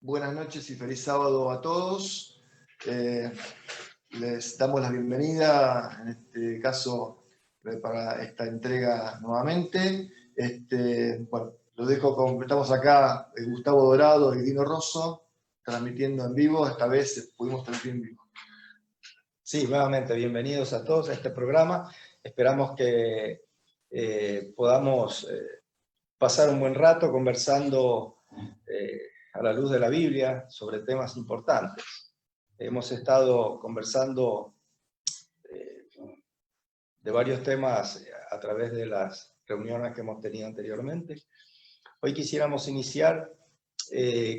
Buenas noches y feliz sábado a todos. Les damos la bienvenida, en este caso, para esta entrega nuevamente. Bueno, lo dejo con, estamos acá, Gustavo Dorado y Dino Rosso, transmitiendo en vivo. Esta vez pudimos transmitir en vivo. Sí, nuevamente, bienvenidos a todos a este programa. Esperamos que podamos pasar un buen rato conversando a la luz de la Biblia sobre temas importantes. Hemos estado conversando de varios temas a través de las reuniones que hemos tenido anteriormente. Hoy quisiéramos iniciar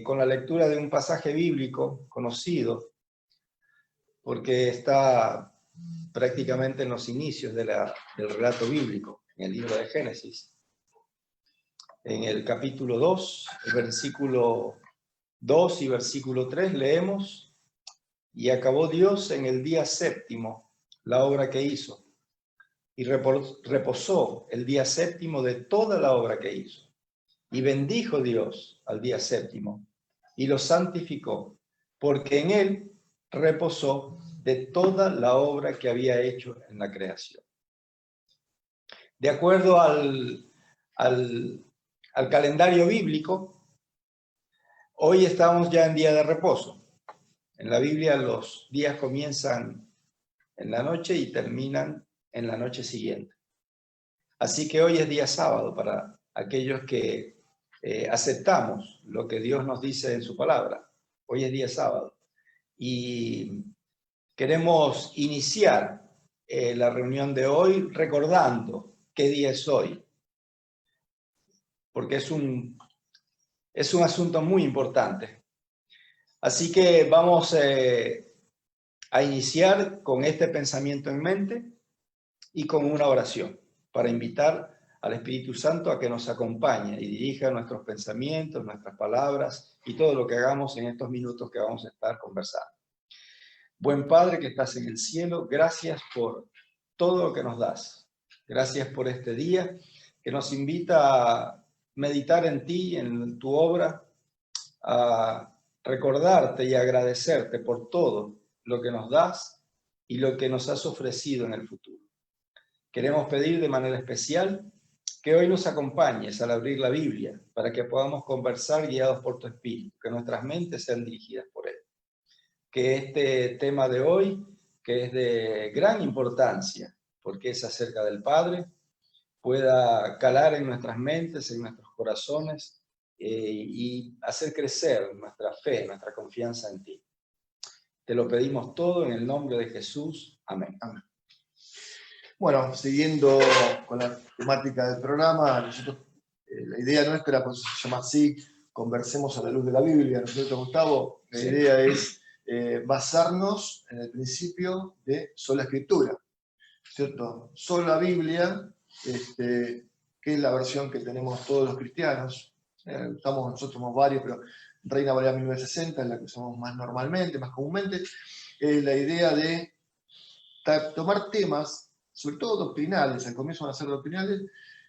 con la lectura de un pasaje bíblico conocido, porque está prácticamente en los inicios del relato bíblico, en el libro de Génesis. En el capítulo 2, el versículo 2 y versículo 3 leemos: y acabó Dios en el día séptimo la obra que hizo, y reposó el día séptimo de toda la obra que hizo. Y bendijo Dios al día séptimo, y lo santificó, porque en él reposó de toda la obra que había hecho en la creación. De acuerdo al calendario bíblico, hoy estamos ya en día de reposo. En la Biblia los días comienzan en la noche y terminan en la noche siguiente. Así que hoy es día sábado para aquellos que aceptamos lo que Dios nos dice en su palabra. Hoy es día sábado. Y queremos iniciar la reunión de hoy recordando qué día es hoy, porque es un asunto muy importante. Así que vamos a iniciar con este pensamiento en mente y con una oración para invitar al Espíritu Santo a que nos acompañe y dirija nuestros pensamientos, nuestras palabras y todo lo que hagamos en estos minutos que vamos a estar conversando. Buen Padre que estás en el cielo, gracias por todo lo que nos das. Gracias por este día que nos invita a meditar en ti, en tu obra, a recordarte y agradecerte por todo lo que nos das y lo que nos has ofrecido en el futuro. Queremos pedir de manera especial que hoy nos acompañes al abrir la Biblia para que podamos conversar guiados por tu Espíritu, que nuestras mentes sean dirigidas por Él. Que este tema de hoy, que es de gran importancia, porque es acerca del Padre, pueda calar en nuestras mentes, en nuestros corazones y hacer crecer nuestra fe, nuestra confianza en ti. Te lo pedimos todo en el nombre de Jesús. Amén. Amén. Bueno, siguiendo con la temática del programa, nosotros, la idea nuestra pues, se llama así: conversemos a la luz de la Biblia, ¿no es cierto, Gustavo? La idea es basarnos en el principio de sola escritura, ¿cierto? Sola Biblia, que es la versión que tenemos todos los cristianos. Nosotros somos varios, pero Reina Valera 1960 es la que usamos más normalmente, más comúnmente. La idea de tomar temas, sobre todo doctrinales, al comienzo van a ser doctrinales,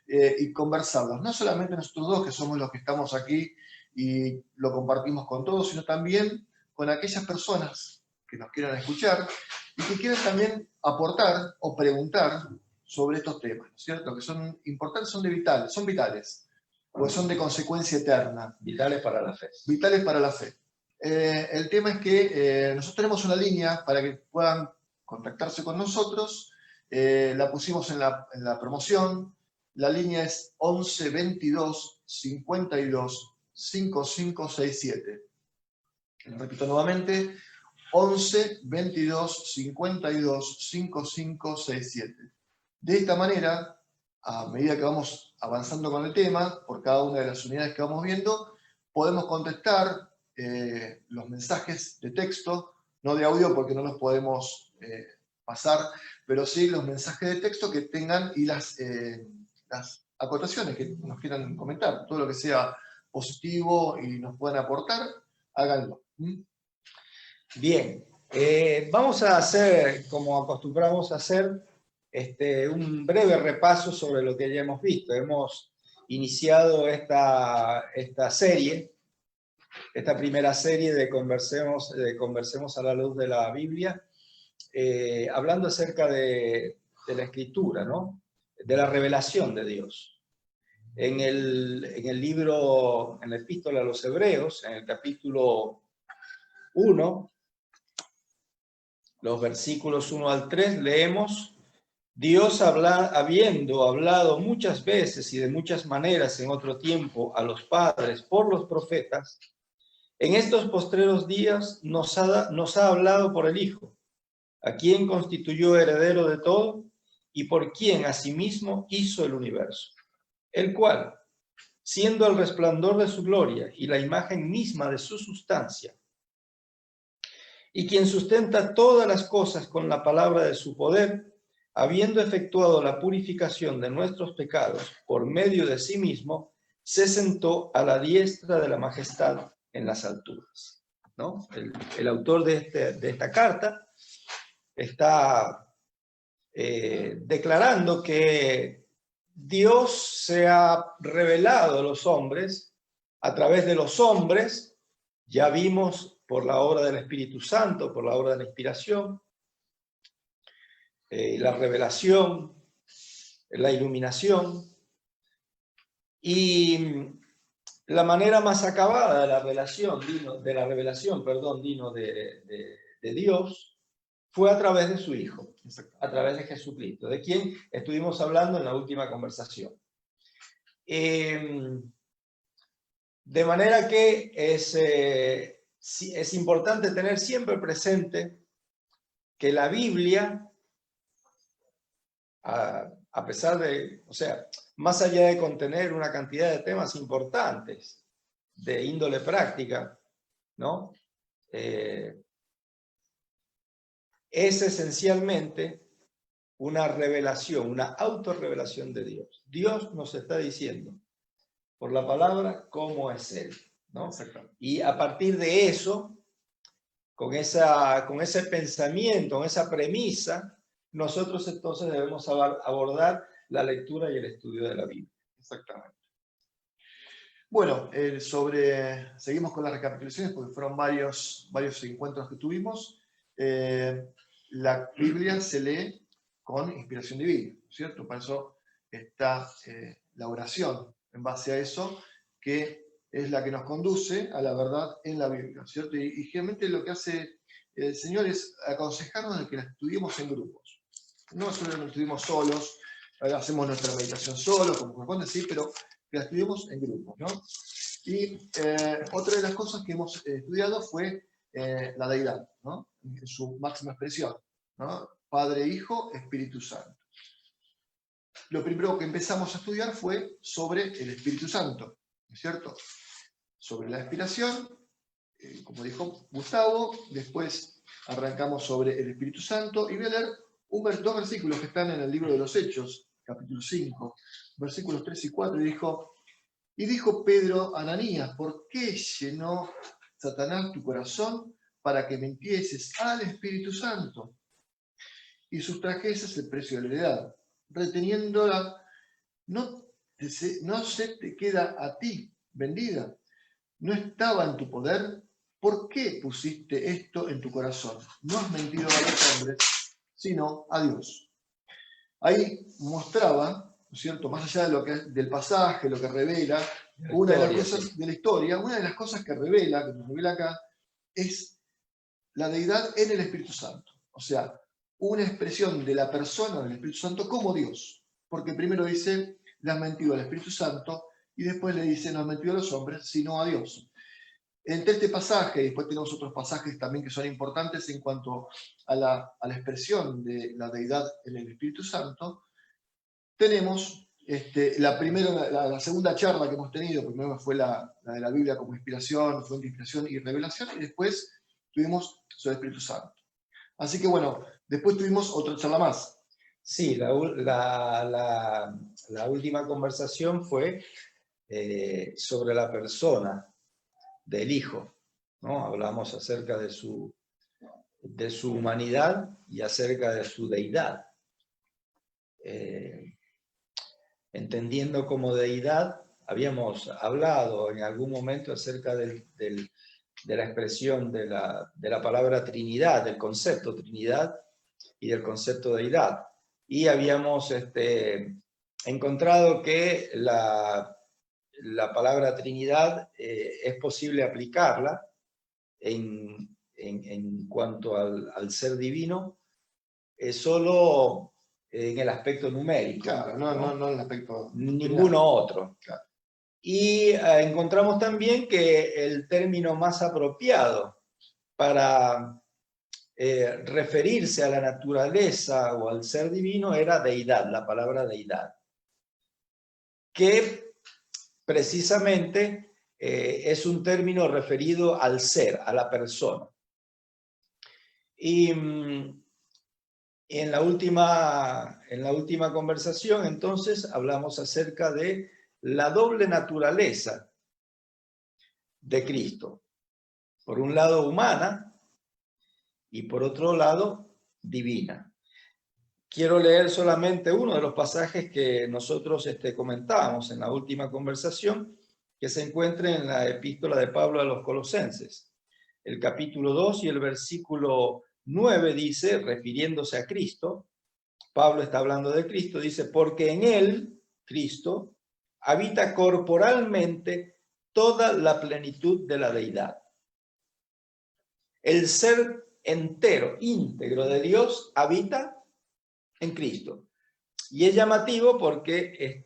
y conversarlos. No solamente nosotros dos, que somos los que estamos aquí y lo compartimos con todos, sino también con aquellas personas que nos quieran escuchar y que quieran también aportar o preguntar sobre estos temas, ¿no es cierto? Que son importantes, son vitales, porque son de consecuencia eterna. Vitales para la fe. Vitales para la fe. El tema es que nosotros tenemos una línea para que puedan contactarse con nosotros. La pusimos en la promoción. La línea es 11 22 52 5567. Lo repito nuevamente: 11 22 52 5567. De esta manera, a medida que vamos avanzando con el tema, por cada una de las unidades que vamos viendo, podemos contestar los mensajes de texto, no de audio porque no los podemos pasar, pero sí los mensajes de texto que tengan y las acotaciones que nos quieran comentar. Todo lo que sea positivo y nos puedan aportar, háganlo. Bien, vamos a hacer, como acostumbramos a hacer, un breve repaso sobre lo que ya hemos visto. Hemos iniciado esta serie esta primera serie de Conversemos a la luz de la Biblia, hablando acerca de la Escritura, ¿no? De la revelación de Dios. En el libro, en la Epístola a los Hebreos, en el capítulo 1, los versículos 1 al 3, leemos: Dios habiendo hablado muchas veces y de muchas maneras en otro tiempo a los padres por los profetas, en estos postreros días nos ha hablado por el Hijo, a quien constituyó heredero de todo y por quien asimismo hizo el universo, el cual, siendo el resplandor de su gloria y la imagen misma de su sustancia, y quien sustenta todas las cosas con la palabra de su poder, habiendo efectuado la purificación de nuestros pecados por medio de sí mismo, se sentó a la diestra de la majestad en las alturas, ¿no? El autor de esta carta está declarando que Dios se ha revelado a los hombres a través de los hombres. Ya vimos por la obra del Espíritu Santo, por la obra de la inspiración, la revelación, la iluminación, y la manera más acabada de la revelación de Dios fue a través de su Hijo, a través de Jesucristo, de quien estuvimos hablando en la última conversación. De manera que es importante tener siempre presente que la Biblia, a pesar de, o sea, más allá de contener una cantidad de temas importantes de índole práctica, ¿no? Es esencialmente una revelación, una autorrevelación de Dios. Dios nos está diciendo por la palabra cómo es Él, ¿no? Y a partir de eso, con ese pensamiento, con esa premisa, nosotros entonces debemos abordar la lectura y el estudio de la Biblia. Exactamente. Bueno, seguimos con las recapitulaciones porque fueron varios encuentros que tuvimos. La Biblia se lee con inspiración divina, ¿cierto? Para eso está la oración, en base a eso, que es la que nos conduce a la verdad en la Biblia, ¿cierto? Y generalmente lo que hace el Señor es aconsejarnos de que la estudiemos en grupos. No solo la estudiemos solos, hacemos nuestra meditación solos, como corresponde, sí, pero que la estudiemos en grupos, ¿no? Y otra de las cosas que hemos estudiado fue la deidad, ¿no? En su máxima expresión, ¿no? Padre, Hijo, Espíritu Santo. Lo primero que empezamos a estudiar fue sobre el Espíritu Santo, ¿no es cierto? Sobre la inspiración, como dijo Gustavo, después arrancamos sobre el Espíritu Santo, y voy a leer dos versículos que están en el libro de los Hechos, capítulo 5, versículos 3 y 4, y dijo Pedro a Ananías: ¿por qué llenó Satanás tu corazón para que mintieses al Espíritu Santo y sustrajeses el precio de la heredad, reteniéndola? No se te queda a ti vendida, no estaba en tu poder. ¿Por qué pusiste esto en tu corazón? No has mentido a los hombres, sino a Dios. Ahí mostraba, ¿no es cierto?, más allá del pasaje, lo que revela, una de las cosas de la historia, una de las cosas que nos revela acá, es la deidad en el Espíritu Santo. O sea, una expresión de la persona del Espíritu Santo como Dios. Porque primero dice: le has mentido al Espíritu Santo, y después le dice: no has mentido a los hombres, sino a Dios. Entre este pasaje, y después tenemos otros pasajes también que son importantes en cuanto a la expresión de la deidad en el Espíritu Santo, tenemos la segunda charla que hemos tenido. Primero fue la de la Biblia como inspiración, fuente de inspiración y revelación, y después tuvimos sobre el Espíritu Santo. Así que bueno, después tuvimos otra charla más. Sí, la última conversación fue sobre la persona del Hijo, ¿no? Hablamos acerca de su humanidad y acerca de su deidad. Entendiendo como deidad habíamos hablado en algún momento acerca de la expresión de la palabra Trinidad, del concepto Trinidad y del concepto deidad. Y habíamos encontrado que la palabra Trinidad es posible aplicarla en cuanto al ser divino, solo en el aspecto numérico. Claro, no en el aspecto... Ninguno otro. Claro. Y encontramos también que el término más apropiado para referirse a la naturaleza o al ser divino era deidad, la palabra deidad, que precisamente es un término referido al ser, a la persona. Y en la última conversación, entonces, hablamos acerca de la doble naturaleza de Cristo. Por un lado humana y por otro lado divina. Quiero leer solamente uno de los pasajes que nosotros comentábamos en la última conversación, que se encuentra en la epístola de Pablo a los Colosenses. El capítulo 2 y el versículo 9 dice, refiriéndose a Cristo, Pablo está hablando de Cristo, dice, porque en él, Cristo, habita corporalmente toda la plenitud de la deidad. El ser entero, íntegro de Dios, habita en Cristo. Y es llamativo porque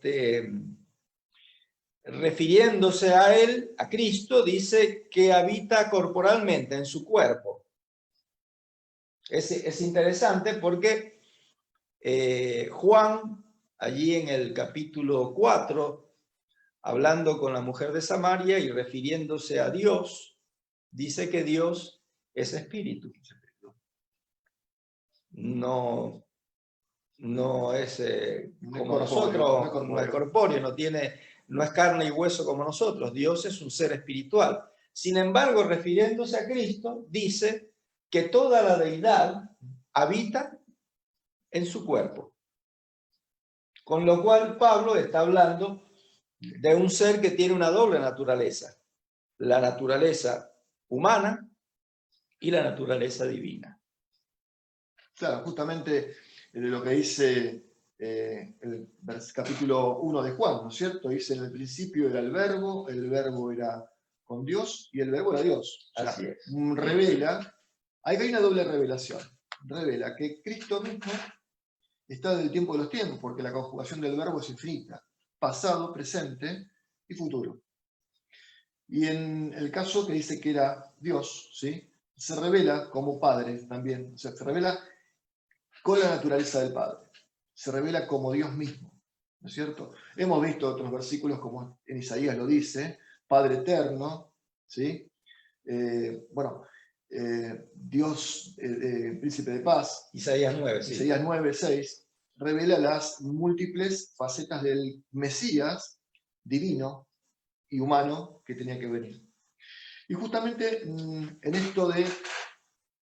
refiriéndose a él, a Cristo, dice que habita corporalmente en su cuerpo. Es interesante porque Juan, allí en el capítulo 4, hablando con la mujer de Samaria y refiriéndose a Dios, dice que Dios es espíritu. No es como nosotros, no es corpóreo, no es carne y hueso como nosotros. Dios es un ser espiritual. Sin embargo, refiriéndose a Cristo, dice que toda la deidad habita en su cuerpo. Con lo cual Pablo está hablando de un ser que tiene una doble naturaleza. La naturaleza humana y la naturaleza divina. Claro, justamente lo que dice el capítulo 1 de Juan, ¿no es cierto? Dice, en el principio era el verbo era con Dios y el verbo era Dios. O sea, así es. Revela, ahí hay una doble revelación. Revela que Cristo mismo está desde el tiempo de los tiempos, porque la conjugación del verbo es infinita. Pasado, presente y futuro. Y en el caso que dice que era Dios, ¿sí? Se revela como Padre también. O sea, se revela con la naturaleza del Padre. Se revela como Dios mismo, ¿no es cierto? Hemos visto otros versículos como en Isaías lo dice, Padre eterno, ¿sí? Dios, príncipe de paz. Isaías 9, sí. Isaías 9, 6, revela las múltiples facetas del Mesías divino y humano que tenía que venir. Y justamente en esto de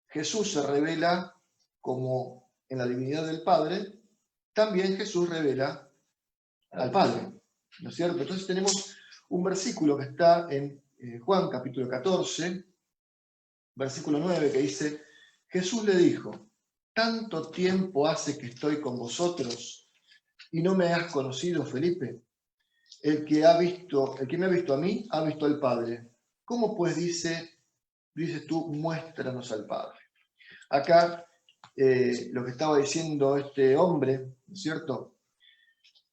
Jesús se revela como en la divinidad del Padre, también Jesús revela al Padre, ¿no es cierto? Entonces tenemos un versículo que está en Juan capítulo 14, versículo 9, que dice, Jesús le dijo, ¿tanto tiempo hace que estoy con vosotros y no me has conocido, Felipe? El que me ha visto a mí, ha visto al Padre. ¿Cómo pues dices tú, muéstranos al Padre? Acá lo que estaba diciendo este hombre, ¿no es cierto?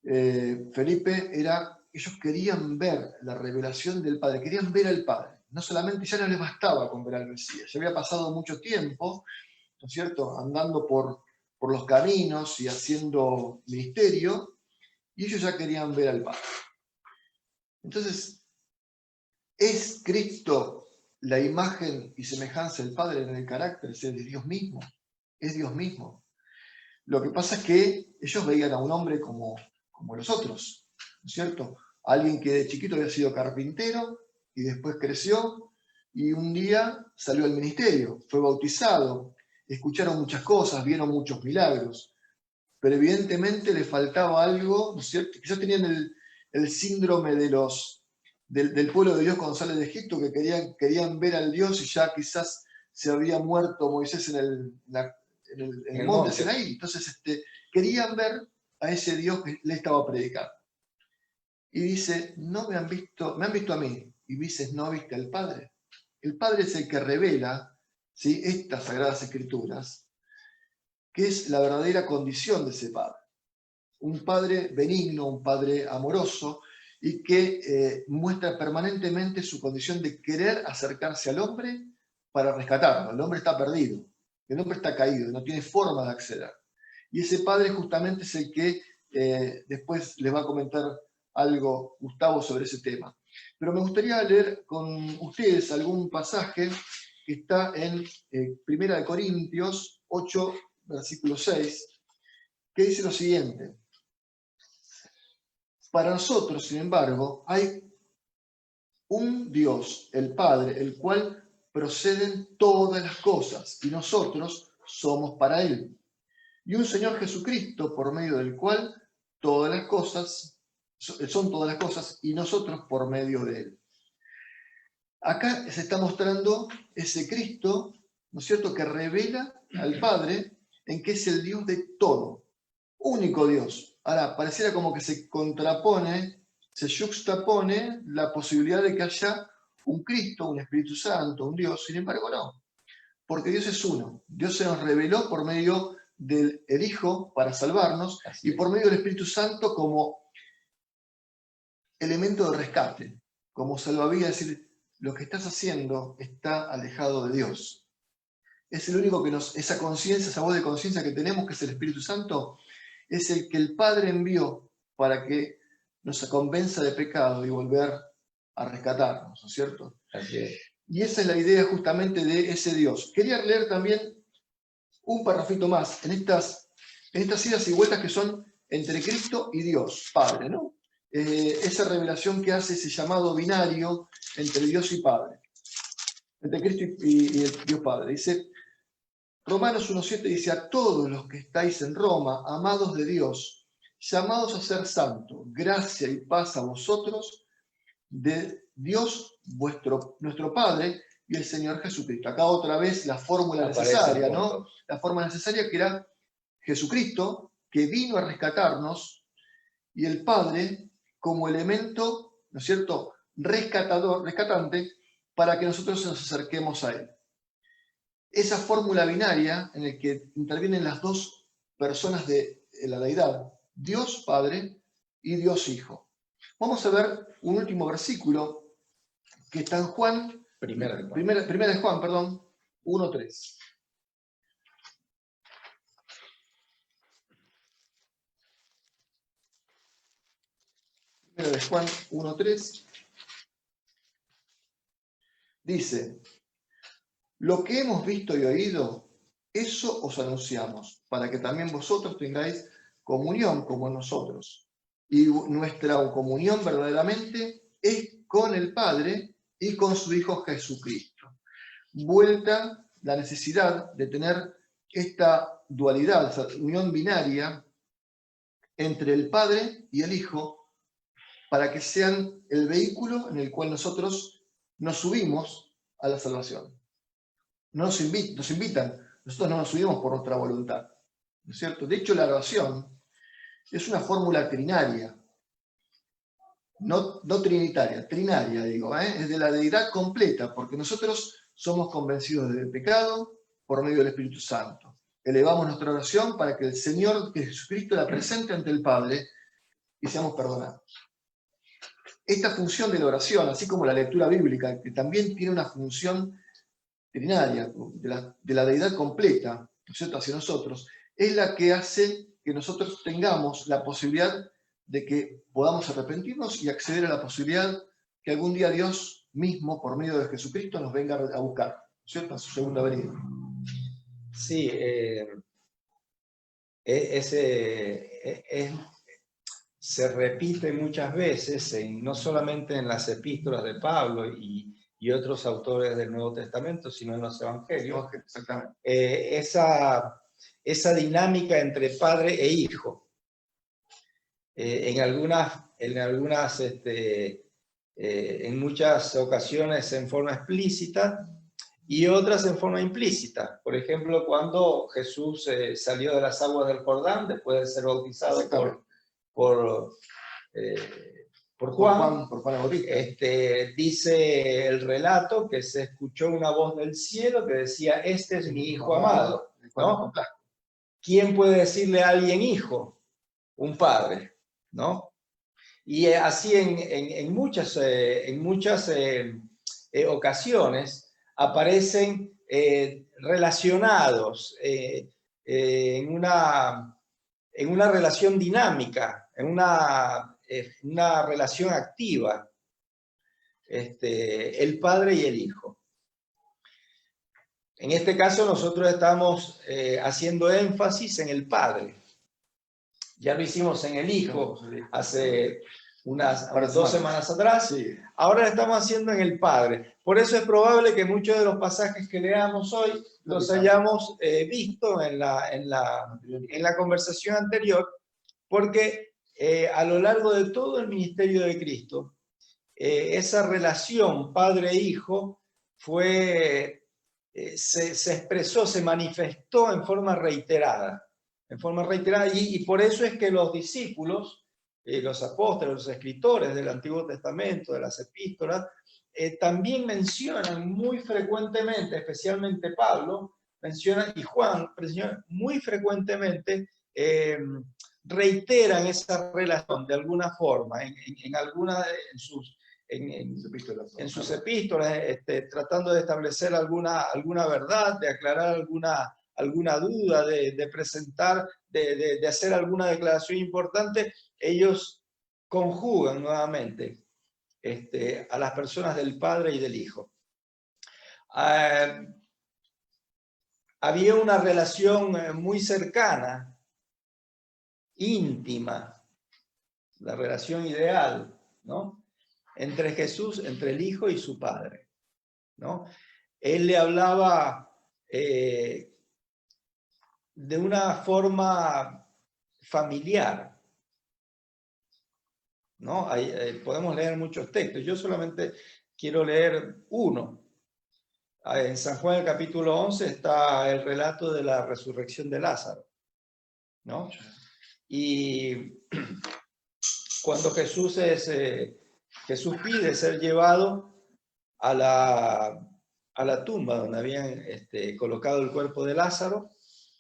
Felipe ellos querían ver la revelación del Padre, querían ver al Padre. No solamente, ya no les bastaba con ver al Mesías, ya había pasado mucho tiempo, ¿no es cierto?, andando por los caminos y haciendo ministerio, y ellos ya querían ver al Padre. Entonces, ¿es Cristo la imagen y semejanza del Padre en el carácter? ¿Es de Dios mismo? Es Dios mismo. Lo que pasa es que ellos veían a un hombre como los otros, ¿no es cierto? Alguien que de chiquito había sido carpintero y después creció y un día salió al ministerio, fue bautizado, escucharon muchas cosas, vieron muchos milagros, pero evidentemente le faltaba algo, ¿no es cierto? Quizás tenían el síndrome del pueblo de Dios cuando sale de Egipto, que querían ver al Dios y ya quizás se había muerto Moisés en el monte Sinaí. Entonces querían ver a ese Dios que le estaba predicando. Y dice, no me han visto a mí. Y dices, ¿no viste al Padre? El Padre es el que revela, ¿sí?, estas sagradas escrituras, que es la verdadera condición de ese Padre. Un Padre benigno, un Padre amoroso, y que muestra permanentemente su condición de querer acercarse al hombre para rescatarlo. El hombre está perdido, el hombre está caído, no tiene forma de acceder. Y ese Padre justamente es el que después les va a comentar algo Gustavo sobre ese tema. Pero me gustaría leer con ustedes algún pasaje que está en 1 Corintios 8, versículo 6, que dice lo siguiente. Para nosotros, sin embargo, hay un Dios, el Padre, el cual proceden todas las cosas, y nosotros somos para Él. Y un Señor Jesucristo, por medio del cual todas las cosas son todas las cosas, y nosotros por medio de Él. Acá se está mostrando ese Cristo, ¿no es cierto?, que revela al Padre en que es el Dios de todo, único Dios. Ahora, pareciera como que se contrapone, se juxtapone la posibilidad de que haya un Cristo, un Espíritu Santo, un Dios. Sin embargo, no, porque Dios es uno. Dios se nos reveló por medio del Hijo para salvarnos y por medio del Espíritu Santo como elemento de rescate, como salvavidas, es decir, lo que estás haciendo está alejado de Dios. Es el único que esa conciencia, esa voz de conciencia que tenemos, que es el Espíritu Santo, es el que el Padre envió para que nos convenza de pecado y volver a rescatarnos, ¿no es cierto? Así es. Y esa es la idea justamente de ese Dios. Quería leer también un parrafito más en estas idas y vueltas que son entre Cristo y Dios, Padre, ¿no? Esa revelación que hace ese llamado binario entre Dios y Padre, entre Cristo y el Dios Padre. Dice, Romanos 1.7 dice, a todos los que estáis en Roma, amados de Dios, llamados a ser santos, gracia y paz a vosotros, de Dios nuestro Padre y el Señor Jesucristo. Acá otra vez la fórmula necesaria, ¿no? La fórmula necesaria que era Jesucristo, que vino a rescatarnos, y el Padre como elemento, ¿no es cierto?, rescatante, para que nosotros nos acerquemos a Él. Esa fórmula binaria en la que intervienen las dos personas de la deidad, Dios Padre y Dios Hijo. Vamos a ver un último versículo que está en Juan, primera de Juan, 1:3. Primera de Juan 1:3 dice, lo que hemos visto y oído, eso os anunciamos, para que también vosotros tengáis comunión como nosotros. Y nuestra comunión verdaderamente es con el Padre y con su Hijo Jesucristo. Vuelta la necesidad de tener esta dualidad, esta unión binaria entre el Padre y el Hijo, para que sean el vehículo en el cual nosotros nos subimos a la salvación. Nos invitan, nosotros no nos subimos por nuestra voluntad, ¿no es cierto? De hecho, la oración es una fórmula trinaria, no trinitaria, trinaria, digo, es de la deidad completa, porque nosotros somos convencidos del pecado por medio del Espíritu Santo. Elevamos nuestra oración para que el Señor, que Jesucristo, la presente ante el Padre y seamos perdonados. Esta función de la oración, así como la lectura bíblica, que también tiene una función trinaria, de la deidad completa, ¿no es cierto?, hacia nosotros, es la que hace que nosotros tengamos la posibilidad de que podamos arrepentirnos y acceder a la posibilidad que algún día Dios mismo, por medio de Jesucristo, nos venga a buscar, ¿no es cierto?, a su segunda venida. Sí, se repite muchas veces, no solamente en las epístolas de Pablo y otros autores del Nuevo Testamento, sino en los Evangelios. Exactamente. Esa dinámica entre padre e hijo. en muchas ocasiones en forma explícita y otras en forma implícita. Por ejemplo, cuando Jesús salió de las aguas del Jordán después de ser bautizado por Juan, por Juan el Bautista. Dice el relato que se escuchó una voz del cielo que decía: este es mi hijo amado, ¿no? ¿Quién puede decirle a alguien hijo? Un padre, ¿no? Y así en muchas ocasiones aparecen relacionados en una relación dinámica, en una relación activa, el padre y el hijo. En este caso nosotros estamos haciendo énfasis en el padre. Ya lo hicimos en el hijo hace unas 2 semanas atrás. Sí. Ahora lo estamos haciendo en el padre. Por eso es probable que muchos de los pasajes que leamos hoy los hayamos visto en la conversación anterior, porque a lo largo de todo el ministerio de Cristo, esa relación padre-hijo fue, se expresó, se manifestó en forma reiterada. Y por eso es que los discípulos, los apóstoles, los escritores del Antiguo Testamento, de las epístolas, también mencionan muy frecuentemente, especialmente Pablo, y Juan, muy frecuentemente reiteran esa relación de alguna forma en sus epístolas, tratando de establecer alguna verdad, de aclarar alguna duda, de presentar, de hacer alguna declaración importante. Ellos conjugan nuevamente a las personas del Padre y del Hijo. Había una relación muy cercana, íntima, la relación ideal, ¿no?, entre Jesús, entre el Hijo y su Padre, ¿no? Él le hablaba de una forma familiar, ¿no? Podemos leer muchos textos. Yo solamente quiero leer uno. En San Juan, el capítulo 11, está el relato de la resurrección de Lázaro, ¿no? Y cuando Jesús pide ser llevado a la tumba donde habían colocado el cuerpo de Lázaro,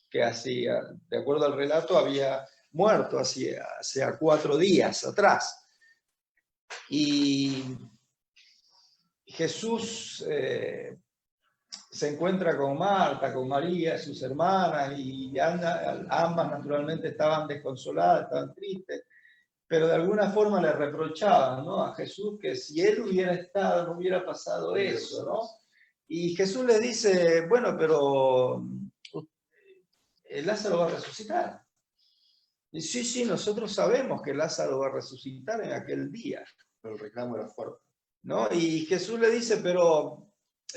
que de acuerdo al relato, había muerto hacía 4 días atrás. Y Jesús se encuentra con Marta, con María, sus hermanas, y ambas naturalmente estaban desconsoladas, estaban tristes, pero de alguna forma le reprochaban, ¿no?, a Jesús que si él hubiera estado no hubiera pasado eso, ¿no? Y Jesús le dice: bueno, pero Lázaro va a resucitar. Y sí, nosotros sabemos que Lázaro va a resucitar en aquel día. Pero el reclamo era fuerte, ¿no? Y Jesús le dice: pero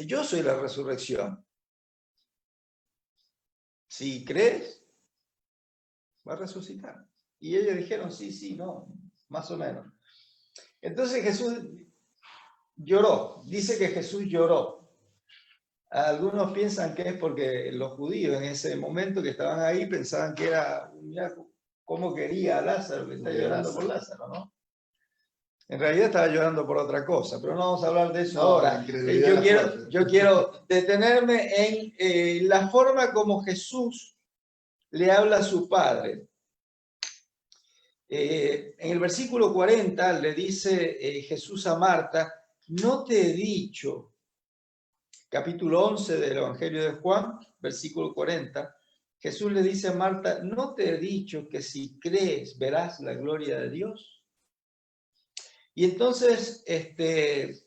yo soy la resurrección. Si crees, va a resucitar. Y ellos dijeron: sí, no, más o menos. Entonces Jesús lloró. Dice que Jesús lloró. Algunos piensan que es porque los judíos en ese momento que estaban ahí pensaban que era, mira cómo quería a Lázaro, que está llorando por Lázaro, ¿no? En realidad estaba llorando por otra cosa, pero no vamos a hablar de eso ahora. Yo quiero detenerme en la forma como Jesús le habla a su Padre. En el versículo 40 le dice Jesús a Marta: no te he dicho, capítulo 11 del Evangelio de Juan, versículo 40, Jesús le dice a Marta: no te he dicho que si crees verás la gloria de Dios. Y entonces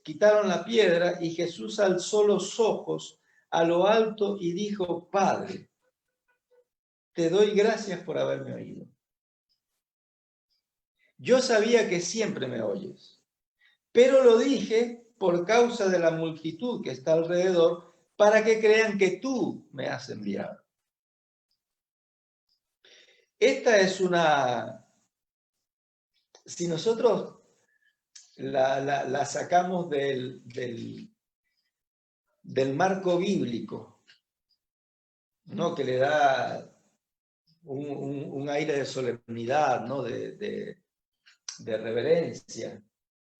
quitaron la piedra y Jesús alzó los ojos a lo alto y dijo: Padre, te doy gracias por haberme oído. Yo sabía que siempre me oyes, pero lo dije por causa de la multitud que está alrededor, para que crean que tú me has enviado. Esta es una si nosotros la sacamos del marco bíblico, ¿no? Que le da un aire de solemnidad, ¿no? de reverencia.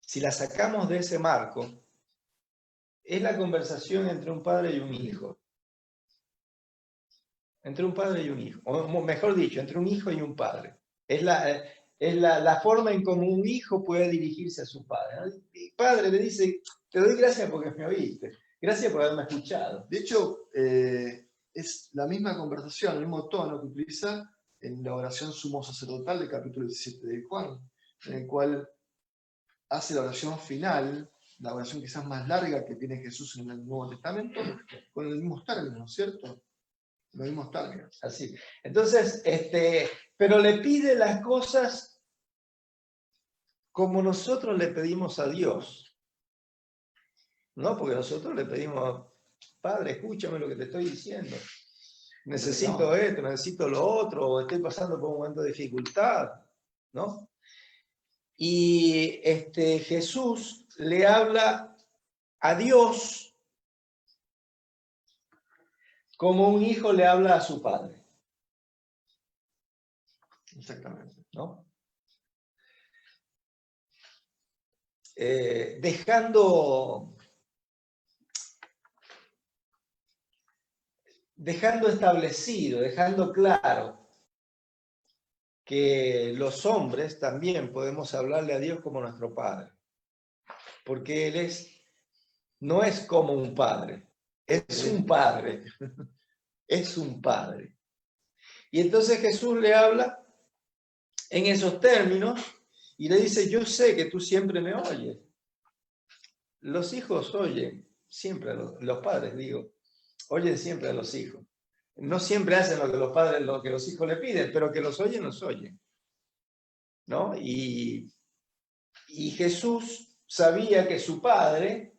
Si la sacamos de ese marco, es la conversación entre un padre y un hijo. Entre un padre y un hijo. O mejor dicho, entre un hijo y un padre. Es la forma en cómo un hijo puede dirigirse a su padre, ¿no? El padre le dice, te doy gracias porque me oíste. Gracias por haberme escuchado. De hecho, es la misma conversación, el mismo tono que utiliza en la oración sumo sacerdotal del capítulo 17 de Juan, en el cual hace la oración final, la oración quizás más larga que tiene Jesús en el Nuevo Testamento, con los mismos términos, ¿no es cierto? Los mismos términos. Así. Entonces, pero le pide las cosas como nosotros le pedimos a Dios. No, porque nosotros le pedimos, Padre, escúchame lo que te estoy diciendo. Necesito esto, necesito lo otro, o estoy pasando por un momento de dificultad, ¿no? Y Jesús le habla a Dios como un hijo le habla a su padre. Exactamente. ¿No? Dejando establecido, dejando claro que los hombres también podemos hablarle a Dios como nuestro Padre, porque Él no es como un padre, es un padre, es un padre. Y entonces Jesús le habla en esos términos y le dice, yo sé que tú siempre me oyes. Los hijos oyen siempre, los padres, digo, oyen siempre a los hijos. No siempre hacen lo que los padres, lo que los hijos le piden, pero que los oyen, ¿no? Y Jesús sabía que su padre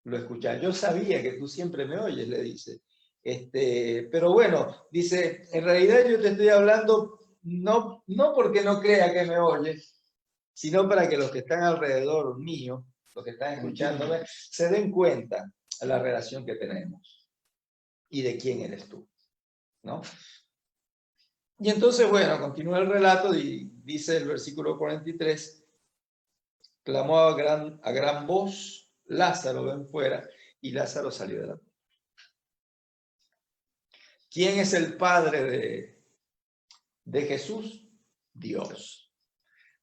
lo escuchaba. Yo sabía que tú siempre me oyes, le dice. Pero bueno, dice, en realidad yo te estoy hablando no porque no crea que me oyes, sino para que los que están alrededor mío, los que están escuchándome, se den cuenta de la relación que tenemos y de quién eres tú, ¿no? Y entonces, bueno, continúa el relato y dice el versículo 43, clamó a gran voz, Lázaro, ven fuera, y Lázaro salió de la tumba. ¿Quién es el padre de Jesús? Dios.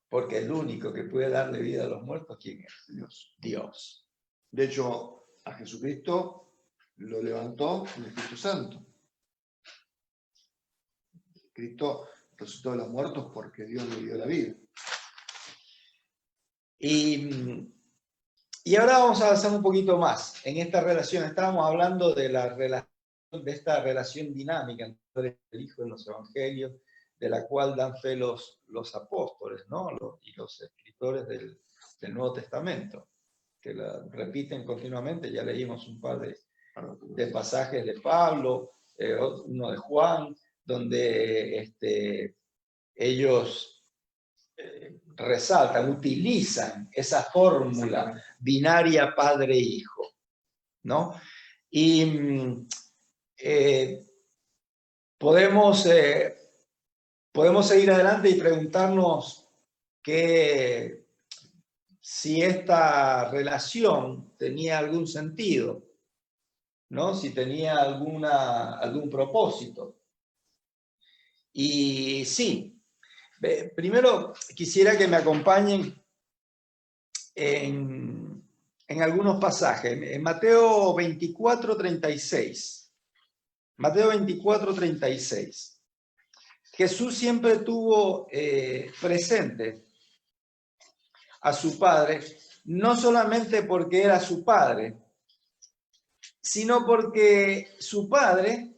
Porque el único que puede darle vida a los muertos, ¿quién es? Dios. Dios. De hecho, a Jesucristo lo levantó el Espíritu Santo. Cristo resucitó de los muertos porque Dios le dio la vida. Y ahora vamos a avanzar un poquito más en esta relación. Estábamos hablando de esta relación dinámica entre el Hijo y los Evangelios, de la cual dan fe los apóstoles, ¿no? Y los escritores del Nuevo Testamento, que la repiten continuamente. Ya leímos un par de pasajes de Pablo, uno de Juan, donde ellos resaltan, utilizan esa fórmula binaria padre-hijo, ¿no? Y podemos seguir adelante y preguntarnos si esta relación tenía algún sentido, ¿no? Si tenía algún propósito. Y sí, primero quisiera que me acompañen en algunos pasajes. En Mateo 24:36. Mateo 24:36. Jesús siempre tuvo presente a su Padre, no solamente porque era su Padre, sino porque su Padre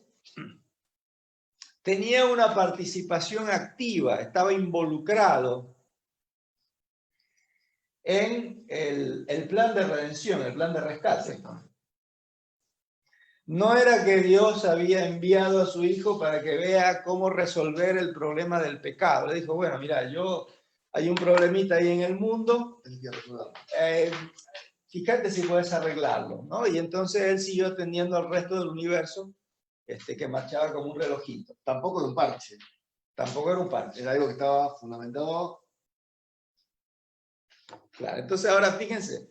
tenía una participación activa, estaba involucrado en el plan de redención, el plan de rescate. No era que Dios había enviado a su Hijo para que vea cómo resolver el problema del pecado. Le dijo, bueno, mira, yo hay un problemita ahí en el mundo, Tenés que resolverlo. fíjate si puedes arreglarlo, ¿no? Y entonces él siguió atendiendo al resto del universo, que marchaba como un relojito. Tampoco era un parche. Tampoco era un parche. Era algo que estaba fundamentado. Claro, entonces ahora fíjense,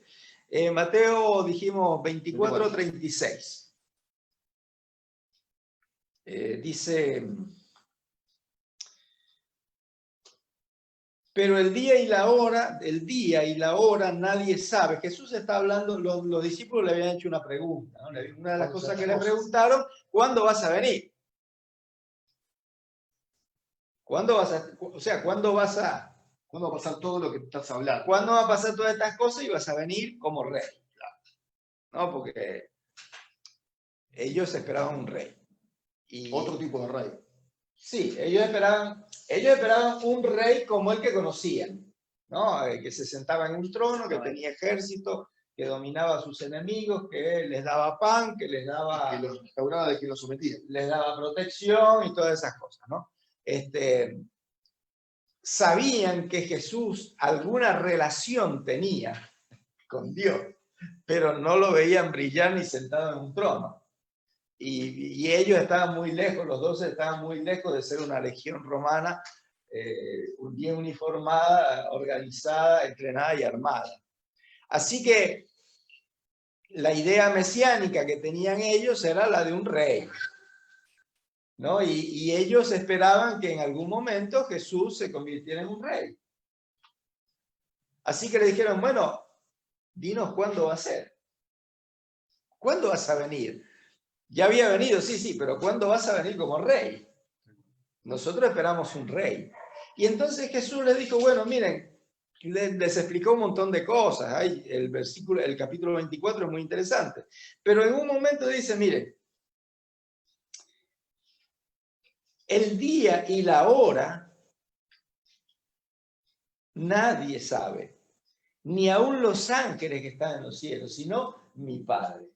Mateo dijimos 24:36. Dice, pero el día y la hora nadie sabe. Jesús está hablando, los discípulos le habían hecho una pregunta, ¿no? Una de las cosas que le preguntaron, ¿cuándo vas a venir? ¿Cuándo vas a, o sea, cuándo va a pasar todo lo que estás hablando? ¿Cuándo va a pasar todas estas cosas y vas a venir como rey? ¿No? Porque ellos esperaban un rey. Y, otro tipo de rey. Sí, ellos esperaban un rey como el que conocían, ¿no? Que se sentaba en un trono, que tenía ejército, que dominaba a sus enemigos, que les daba pan, que les daba... Que los restauraba de quien los sometía. Les daba protección y todas esas cosas, ¿no? Sabían que Jesús alguna relación tenía con Dios, pero no lo veían brillar ni sentado en un trono. Y ellos estaban muy lejos, los 12 estaban muy lejos de ser una legión romana bien uniformada, organizada, entrenada y armada. Así que la idea mesiánica que tenían ellos era la de un rey, ¿no? Y ellos esperaban que en algún momento Jesús se convirtiera en un rey. Así que le dijeron, bueno, dinos cuándo va a ser. ¿Cuándo vas a venir? Ya había venido, sí, pero ¿cuándo vas a venir como rey? Nosotros esperamos un rey. Y entonces Jesús les dijo, bueno, miren, les explicó un montón de cosas. Hay el capítulo 24 es muy interesante. Pero en un momento dice, miren, el día y la hora nadie sabe, ni aun los ángeles que están en los cielos, sino mi Padre.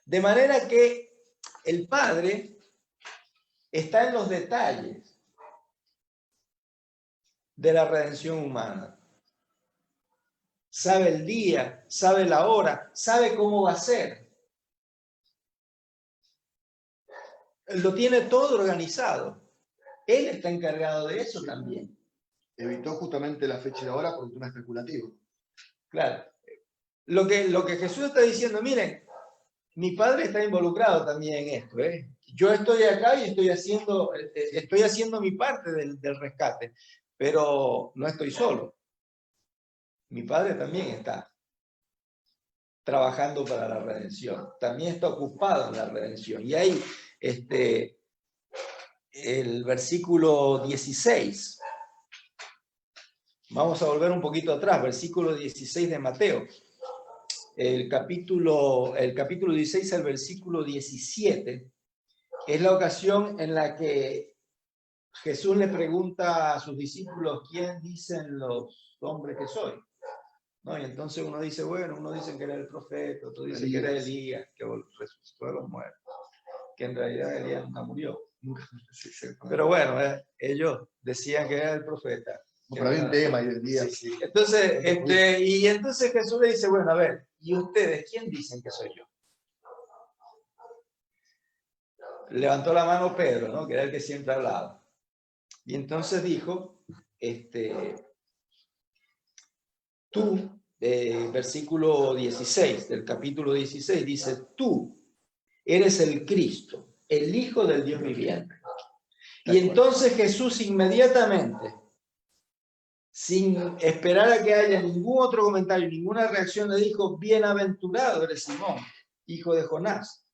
De manera que el Padre está en los detalles de la redención humana. Sabe el día, sabe la hora, sabe cómo va a ser. Lo tiene todo organizado. Él está encargado de eso también. Evitó justamente la fecha y la hora por un tema especulativo. Claro. Lo que Jesús está diciendo, miren, mi Padre está involucrado también en esto. Yo estoy acá y estoy haciendo mi parte del rescate, pero no estoy solo. Mi Padre también está trabajando para la redención, también está ocupado en la redención. Y ahí, el versículo 16, vamos a volver un poquito atrás, versículo 16 de Mateo. El capítulo 16 al versículo 17 es la ocasión en la que Jesús le pregunta a sus discípulos, ¿quién dicen los hombres que soy? ¿No? Y entonces uno dice, bueno, uno dice que era el profeta, otro dice que era Elías, que resucitó de los muertos, que en realidad Elías nunca murió. Pero bueno, ellos decían que era el profeta. Pero había un tema y el día. Sí. Entonces, entonces Jesús le dice, bueno, a ver, ¿y ustedes quién dicen que soy yo? Levantó la mano Pedro, ¿no? Que era el que siempre hablaba. Y entonces dijo, tú, versículo 16 del capítulo 16, dice, tú eres el Cristo, el Hijo del Dios viviente. Y entonces Jesús inmediatamente, sin esperar a que haya ningún otro comentario, ninguna reacción, le dijo, bienaventurado eres Simón, hijo de Jonás,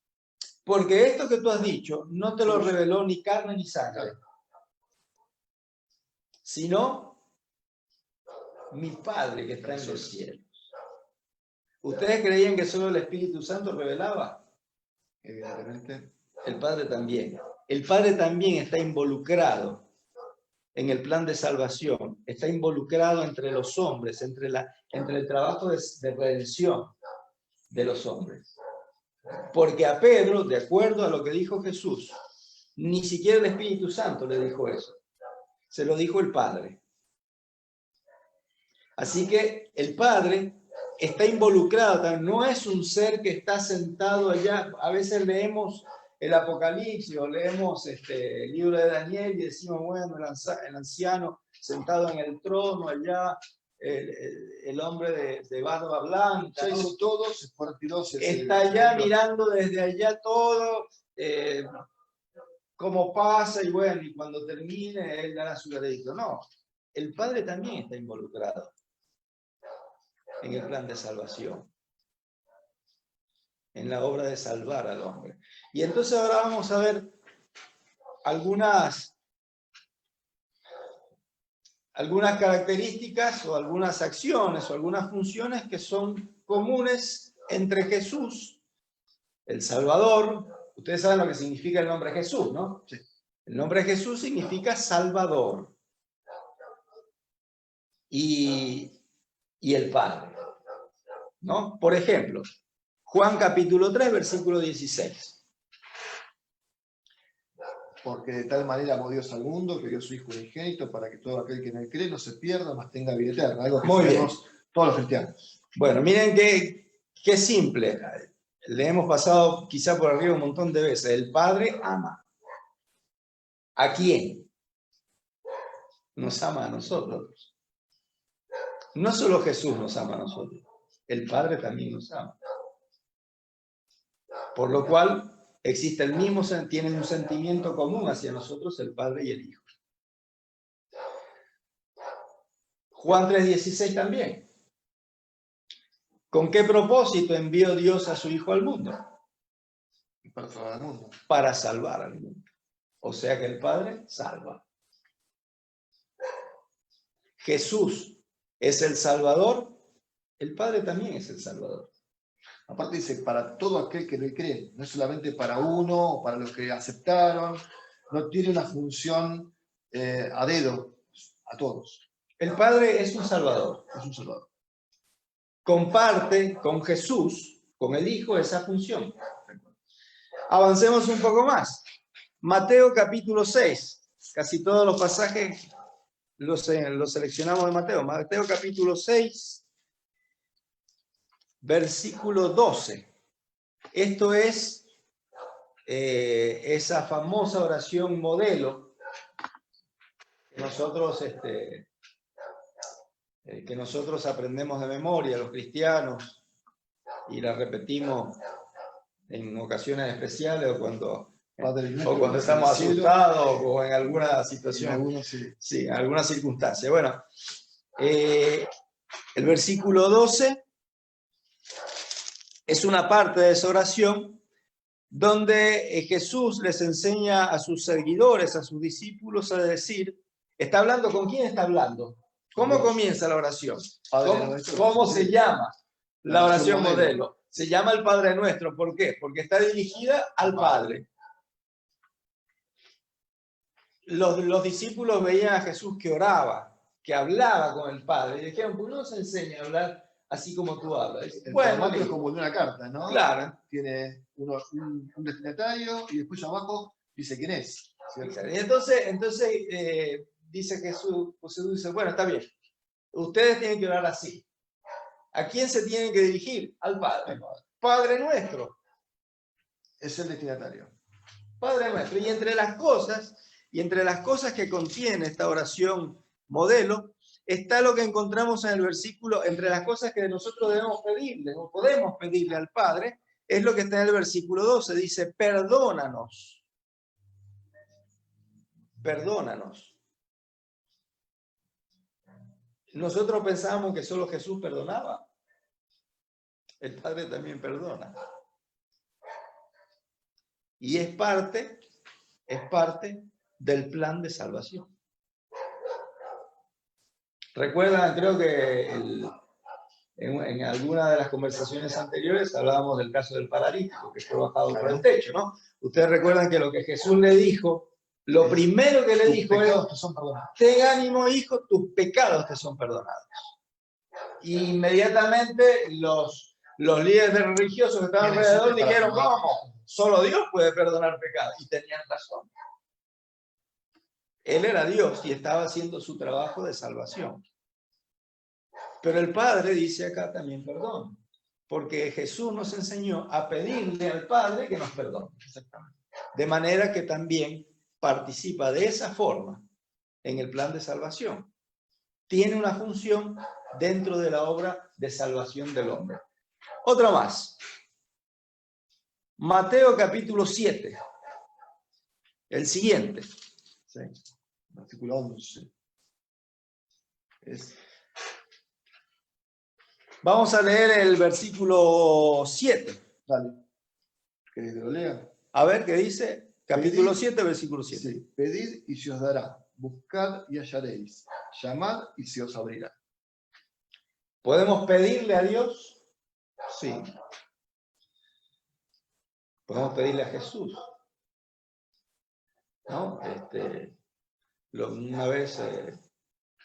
porque esto que tú has dicho no te lo reveló ni carne ni sangre, sino mi Padre que está en los cielos. ¿Ustedes creían que solo el Espíritu Santo revelaba? Evidentemente. El Padre también. El Padre también está involucrado en el plan de salvación, está involucrado entre los hombres, entre el trabajo de redención de los hombres. Porque a Pedro, de acuerdo a lo que dijo Jesús, ni siquiera el Espíritu Santo le dijo eso, Se lo dijo el Padre. Así que el Padre está involucrado, no es un ser que está sentado allá. A veces leemos el Apocalipsis o leemos el libro de Daniel y decimos, bueno, el anciano sentado en el trono allá, el hombre de barba blanca, ya hizo todo, se fue retirado, está allá mirando desde allá todo, cómo pasa, y bueno, y cuando termine, él dará su veredicto. No, el Padre también está involucrado en el plan de salvación, en la obra de salvar al hombre. Y entonces ahora vamos a ver algunas características o algunas acciones o algunas funciones que son comunes entre Jesús, el Salvador. Ustedes saben lo que significa el nombre Jesús, ¿no? Sí. El nombre Jesús significa Salvador. Y el Padre, ¿no? Por ejemplo, Juan capítulo 3, versículo 16. Porque de tal manera amó Dios al mundo, que dio su Hijo unigénito, para que todo aquel que en él cree no se pierda, mas tenga vida eterna. Algo que sabemos todos los cristianos. Bueno, miren qué simple. Le hemos pasado quizá por arriba un montón de veces. El Padre ama. ¿A quién? Nos ama a nosotros. No solo Jesús nos ama a nosotros, el Padre también nos ama. Por lo cual existe tienen un sentimiento común hacia nosotros el Padre y el Hijo. Juan 3:16 también. ¿Con qué propósito envió Dios a su Hijo al mundo? Para salvar al mundo. Para salvar al mundo. O sea que el Padre salva. Jesús es el Salvador, el Padre también es el Salvador. Aparte dice, para todo aquel que le cree, no es solamente para uno o para los que aceptaron, no tiene una función a dedo, a todos. El Padre es un Salvador. Es un Salvador. Comparte con Jesús, con el Hijo, esa función. Avancemos un poco más. Mateo capítulo 6. Casi todos los pasajes los seleccionamos de Mateo. Mateo capítulo 6, versículo 12. Esto es esa famosa oración modelo que nosotros aprendemos de memoria, los cristianos, y la repetimos en ocasiones especiales o cuando estamos asustados o en alguna situación, sí, en alguna circunstancia. Bueno, el versículo 12 es una parte de esa oración donde Jesús les enseña a sus seguidores, a sus discípulos, a decir, ¿está hablando con quién está hablando? ¿Cómo comienza la oración? ¿Cómo se llama la oración modelo? Se llama el Padre Nuestro. ¿Por qué? Porque está dirigida al Padre. Los discípulos veían a Jesús que oraba, que hablaba con el Padre. Y dijeron, ¿por qué no se enseña a hablar así como tú hablas? El formato es como una carta, ¿no? Claro. Tiene un destinatario y después abajo dice quién es. ¿Cierto? Y entonces dice Jesús, dice, bueno, está bien. Ustedes tienen que orar así. ¿A quién se tienen que dirigir? Al Padre. Padre Nuestro. Es el destinatario. Padre Nuestro. Y entre las cosas que contiene esta oración modelo, está lo que encontramos en el versículo, entre las cosas que nosotros debemos pedirle, o podemos pedirle al Padre, es lo que está en el versículo 12. Dice, perdónanos. Perdónanos. Nosotros pensábamos que solo Jesús perdonaba. El Padre también perdona. Y es parte del plan de salvación. Recuerdan, creo que en alguna de las conversaciones anteriores hablábamos del caso del paralítico que fue bajado por el techo, ¿no? Ustedes recuerdan que lo que Jesús le dijo, lo primero que le dijo es, ten ánimo, hijo, tus pecados te son perdonados. Y inmediatamente los líderes religiosos que estaban alrededor dijeron, ¿cómo? Solo Dios puede perdonar pecados. Y tenían razón. Él era Dios y estaba haciendo su trabajo de salvación. Pero el Padre dice acá también perdón, porque Jesús nos enseñó a pedirle al Padre que nos perdone. Exactamente. De manera que también participa de esa forma en el plan de salvación. Tiene una función dentro de la obra de salvación del hombre. Otra más. Mateo capítulo 7. El siguiente. Sí. Versículo 11. Vamos a leer el versículo 7. Dale. ¿Querés que lo lea? A ver qué dice. Capítulo Pedid, 7, versículo 7. Sí. Pedid y se os dará. Buscad y hallaréis. Llamad y se os abrirá. ¿Podemos pedirle a Dios? Sí. Podemos pedirle a Jesús. ¿No? Una vez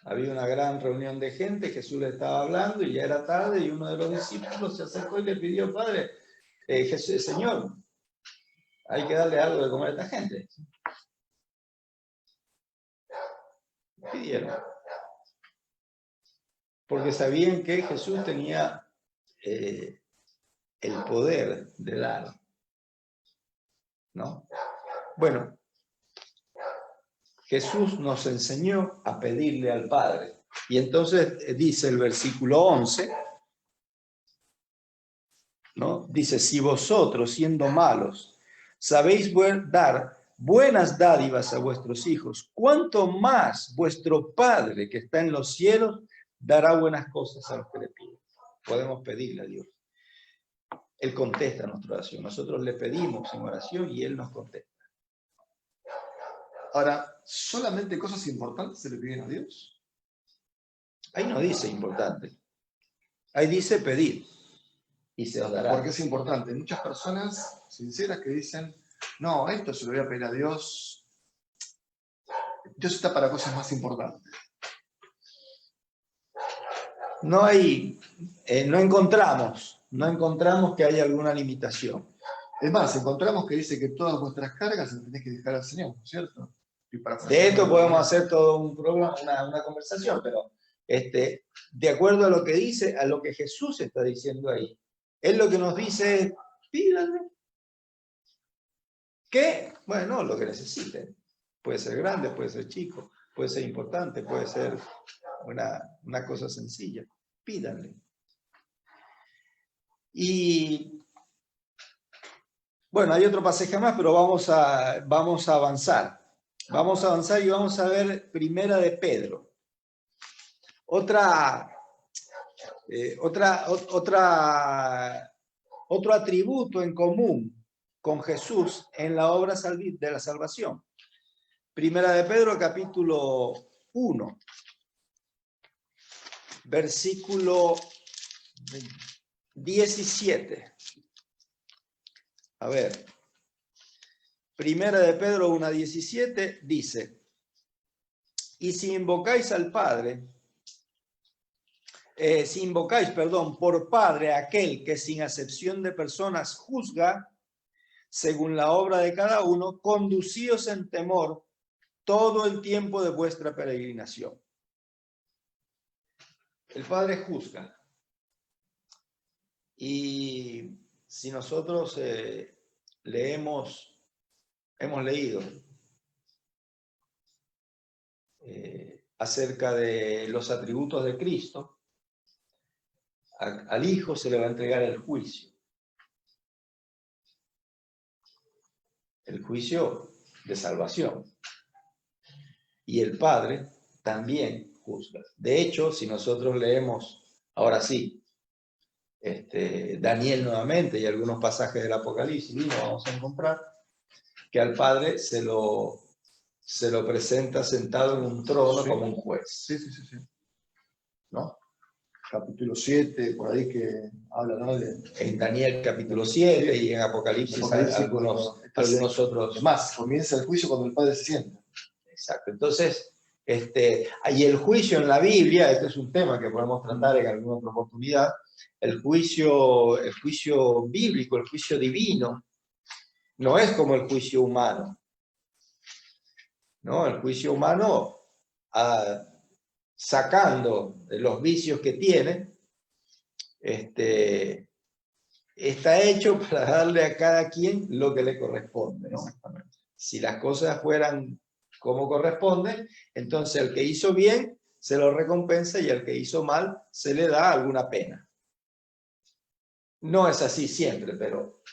había una gran reunión de gente, Jesús le estaba hablando y ya era tarde y uno de los discípulos se acercó y le pidió, Padre, Señor, hay que darle algo de comer a esta gente. Pidieron. Porque sabían que Jesús tenía el poder de dar. ¿No? Bueno, Jesús nos enseñó a pedirle al Padre. Y entonces dice el versículo 11, ¿no? Dice, si vosotros, siendo malos, sabéis dar buenas dádivas a vuestros hijos, ¿cuánto más vuestro Padre que está en los cielos dará buenas cosas a los que le piden? Podemos pedirle a Dios. Él contesta nuestra oración. Nosotros le pedimos en oración y Él nos contesta. Ahora, ¿solamente cosas importantes se le piden a Dios? Ahí no dice importante. Ahí dice pedir. Y se os dará. Porque es importante. Hay muchas personas sinceras que dicen, no, esto se lo voy a pedir a Dios. Dios está para cosas más importantes. No encontramos que haya alguna limitación. Es más, encontramos que dice que todas vuestras cargas las tenés que dejar al Señor, ¿cierto? De esto podemos hacer todo un programa, una conversación, pero de acuerdo a lo que dice, a lo que Jesús está diciendo ahí, Él lo que nos dice es, pídanme. ¿Qué? Bueno, lo que necesiten. Puede ser grande, puede ser chico, puede ser importante, puede ser una cosa sencilla. Pídanle. Y bueno, hay otro pasaje más, pero vamos a avanzar. Vamos a avanzar y vamos a ver Primera de Pedro. Otro atributo en común con Jesús en la obra de la salvación. Primera de Pedro, capítulo 1, versículo 17. A ver. Primera de Pedro 1:17 dice, y si invocáis al Padre, por Padre aquel que sin acepción de personas juzga, según la obra de cada uno, conducíos en temor todo el tiempo de vuestra peregrinación. El Padre juzga. Y si nosotros hemos leído acerca de los atributos de Cristo, al Hijo se le va a entregar el juicio de salvación, y el Padre también juzga. De hecho, si nosotros leemos, ahora sí, Daniel nuevamente y algunos pasajes del Apocalipsis, y lo vamos a encontrar, que al Padre se lo presenta sentado en un trono, sí, como un juez. Sí. ¿No? Capítulo 7, por ahí que habla, ¿no? En Daniel capítulo 7 sí. Y en Apocalipsis algunos otros. Además, comienza el juicio cuando el Padre se sienta. Exacto. Entonces, y el juicio en la Biblia, este es un tema que podemos tratar en alguna otra oportunidad, el juicio bíblico, el juicio divino, no es como el juicio humano. ¿no? El juicio humano, sacando los vicios que tiene, está hecho para darle a cada quien lo que le corresponde, ¿no? Si las cosas fueran como corresponde, entonces el que hizo bien se lo recompensa y al que hizo mal se le da alguna pena. No es así siempre, pero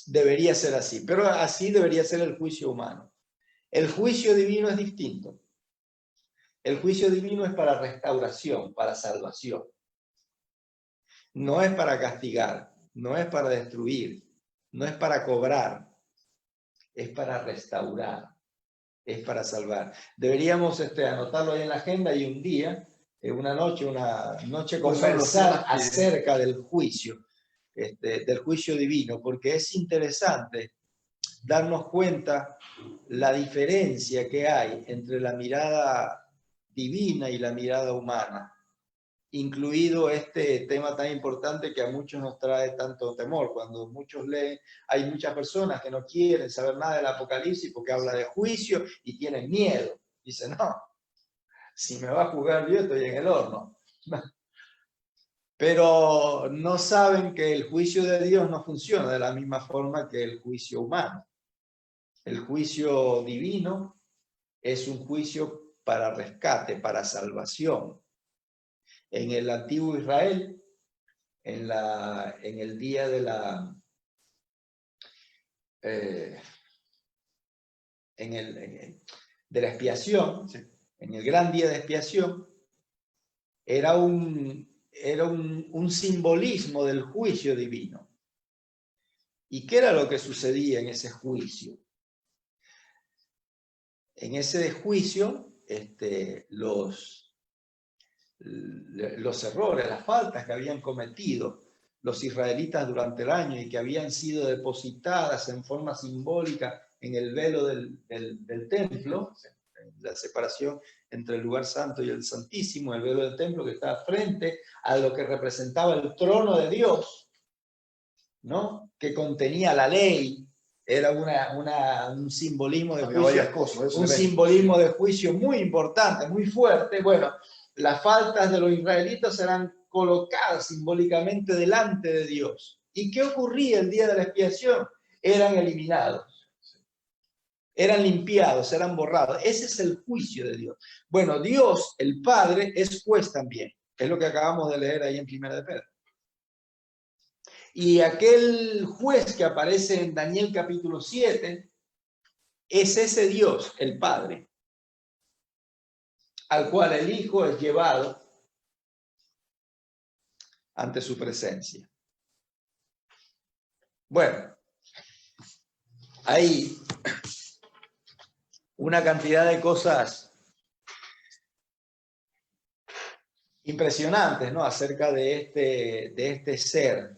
debería ser así. Pero así debería ser el juicio humano. El juicio divino es distinto. El juicio divino es para restauración, para salvación. No es para castigar, no es para destruir, no es para cobrar, es para restaurar, es para salvar. Deberíamos anotarlo ahí en la agenda y un día, una noche conversar acerca del juicio divino, porque es interesante darnos cuenta la diferencia que hay entre la mirada divina y la mirada humana, incluido este tema tan importante que a muchos nos trae tanto temor. Cuando muchos leen, hay muchas personas que no quieren saber nada del Apocalipsis porque habla de juicio y tienen miedo. Dicen, no, si me va a juzgar yo estoy en el horno. Pero no saben que el juicio de Dios no funciona de la misma forma que el juicio humano. El juicio divino es un juicio para rescate, para salvación. En el antiguo Israel, en el día de la de la expiación, sí, en el gran día de expiación, era un simbolismo del juicio divino. ¿Y qué era lo que sucedía en ese juicio? En ese juicio, los errores, las faltas que habían cometido los israelitas durante el año y que habían sido depositadas en forma simbólica en el velo del templo, la separación entre el lugar santo y el santísimo, el velo del templo que estaba frente a lo que representaba el trono de Dios, ¿no? Que contenía la ley. Era un simbolismo de juicio, un simbolismo de juicio muy importante, muy fuerte. Bueno, las faltas de los israelitas eran colocadas simbólicamente delante de Dios. ¿Y qué ocurría el día de la expiación? Eran eliminados, eran limpiados, eran borrados. Ese es el juicio de Dios. Bueno, Dios, el Padre, es juez también. Es lo que acabamos de leer ahí en 1 de Pedro. Y aquel juez que aparece en Daniel capítulo 7 es ese Dios, el Padre, al cual el Hijo es llevado ante su presencia. Bueno, hay una cantidad de cosas impresionantes, ¿no? Acerca de este ser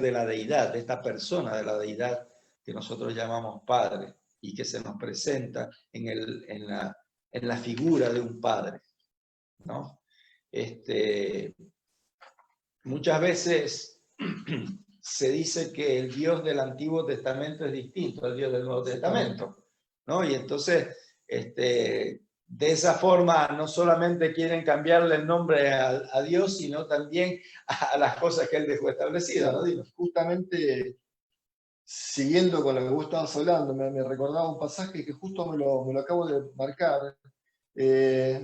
de la deidad, de esta persona de la deidad que nosotros llamamos Padre y que se nos presenta en la figura de un Padre, ¿no? Muchas veces se dice que el Dios del Antiguo Testamento es distinto al Dios del Nuevo Testamento, ¿no? Y entonces, de esa forma, no solamente quieren cambiarle el nombre a Dios, sino también a las cosas que Él dejó establecidas, ¿no? Justamente, siguiendo con lo que vos estabas hablando, me recordaba un pasaje que justo me lo acabo de marcar,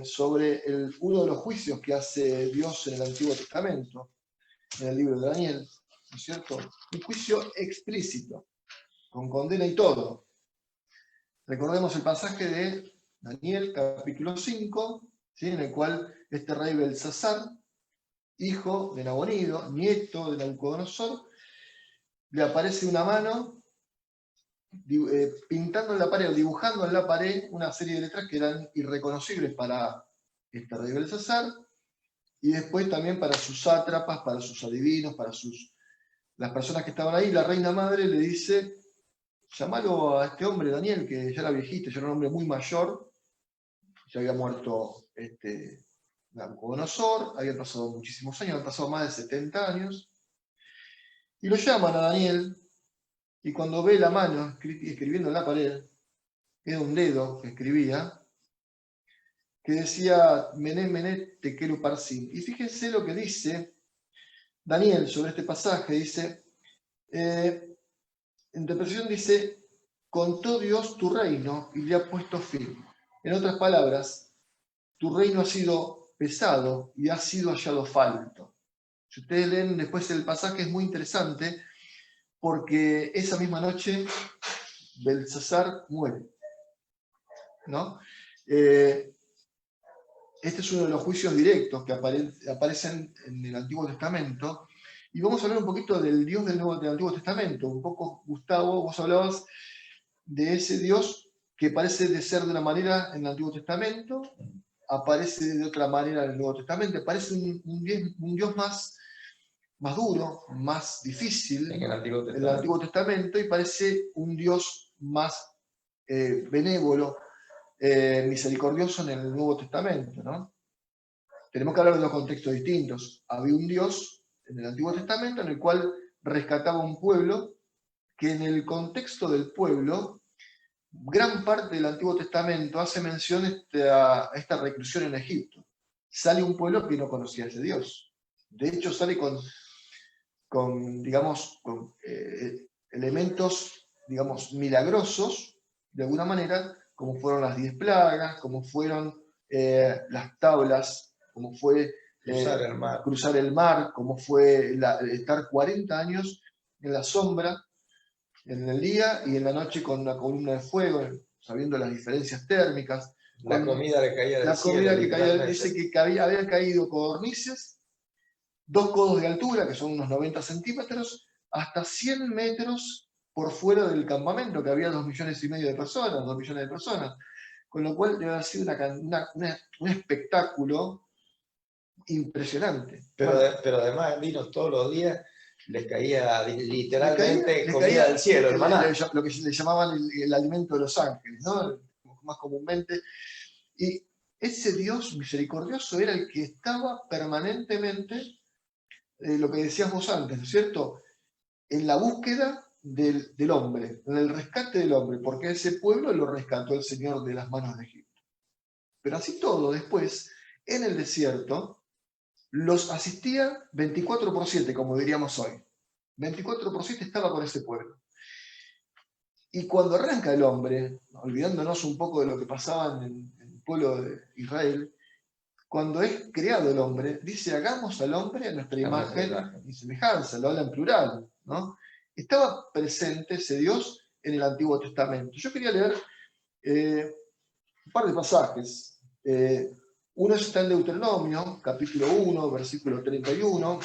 sobre uno de los juicios que hace Dios en el Antiguo Testamento, en el libro de Daniel, ¿no es cierto? Un juicio explícito, con condena y todo. Recordemos el pasaje de Daniel, capítulo 5, ¿sí? En el cual este rey Belsasar, hijo de Nabonido, nieto de Nabucodonosor, le aparece una mano pintando en la pared, o dibujando en la pared una serie de letras que eran irreconocibles para este rey Belsasar, y después también para sus sátrapas, para sus adivinos, para las personas que estaban ahí. La reina madre le dice, llamalo a este hombre, Daniel, que ya era viejito, ya era un hombre muy mayor, ya había muerto Nabucodonosor, habían pasado muchísimos años, habían pasado más de 70 años, y lo llaman a Daniel, y cuando ve la mano escribiendo en la pared, era un dedo que escribía, que decía Mené, Mené, Tekel Uparsin. Y fíjense lo que dice Daniel sobre este pasaje, dice, interpretación dice, contó Dios tu reino y le ha puesto fin. En otras palabras, tu reino ha sido pesado y ha sido hallado falto. Si ustedes leen después el pasaje es muy interesante porque esa misma noche Belsasar muere, ¿no? Este es uno de los juicios directos que aparecen en el Antiguo Testamento. Y vamos a hablar un poquito del Dios del Antiguo Testamento. Un poco, Gustavo, vos hablabas de ese Dios que parece de ser de una manera en el Antiguo Testamento, aparece de otra manera en el Nuevo Testamento, parece un Dios más duro, más difícil En el Antiguo en el Testamento. Antiguo Testamento, y parece un Dios más benévolo, misericordioso en el Nuevo Testamento, ¿no? Tenemos que hablar de dos contextos distintos. Había un Dios en el Antiguo Testamento en el cual rescataba un pueblo que en el contexto del pueblo, gran parte del Antiguo Testamento hace mención a esta reclusión en Egipto. Sale un pueblo que no conocía a ese Dios. De hecho, sale con digamos, con elementos, digamos, milagrosos, de alguna manera, como fueron las 10 plagas, como fueron las tablas, como fue cruzar el mar, como fue estar 40 años en la sombra, en el día y en la noche con una columna de fuego, sabiendo las diferencias térmicas. La comida que caía del la cielo. Comida que caía, dice que habían caído codornices, 2 codos de altura, que son unos 90 centímetros, hasta 100 metros por fuera del campamento, que había 2,5 millones de personas, 2 millones de personas. Con lo cual debe haber sido un espectáculo impresionante. Pero además vino todos los días, les caía literalmente comida del cielo, hermano. Lo que le llamaban el alimento de los ángeles, ¿no? Más comúnmente. Y ese Dios misericordioso era el que estaba permanentemente, lo que decías vos antes, ¿no es cierto?, en la búsqueda del hombre, en el rescate del hombre, porque ese pueblo lo rescató el Señor de las manos de Egipto. Pero así todo, después, en el desierto, los asistía 24/7, como diríamos hoy. 24/7 estaba con ese pueblo. Y cuando arranca el hombre, olvidándonos un poco de lo que pasaba en el pueblo de Israel, cuando es creado el hombre, dice, hagamos al hombre a nuestra imagen y semejanza, lo habla en plural, ¿no? Estaba presente ese Dios en el Antiguo Testamento. Yo quería leer un par de pasajes. Uno está en Deuteronomio, capítulo 1, versículo 31.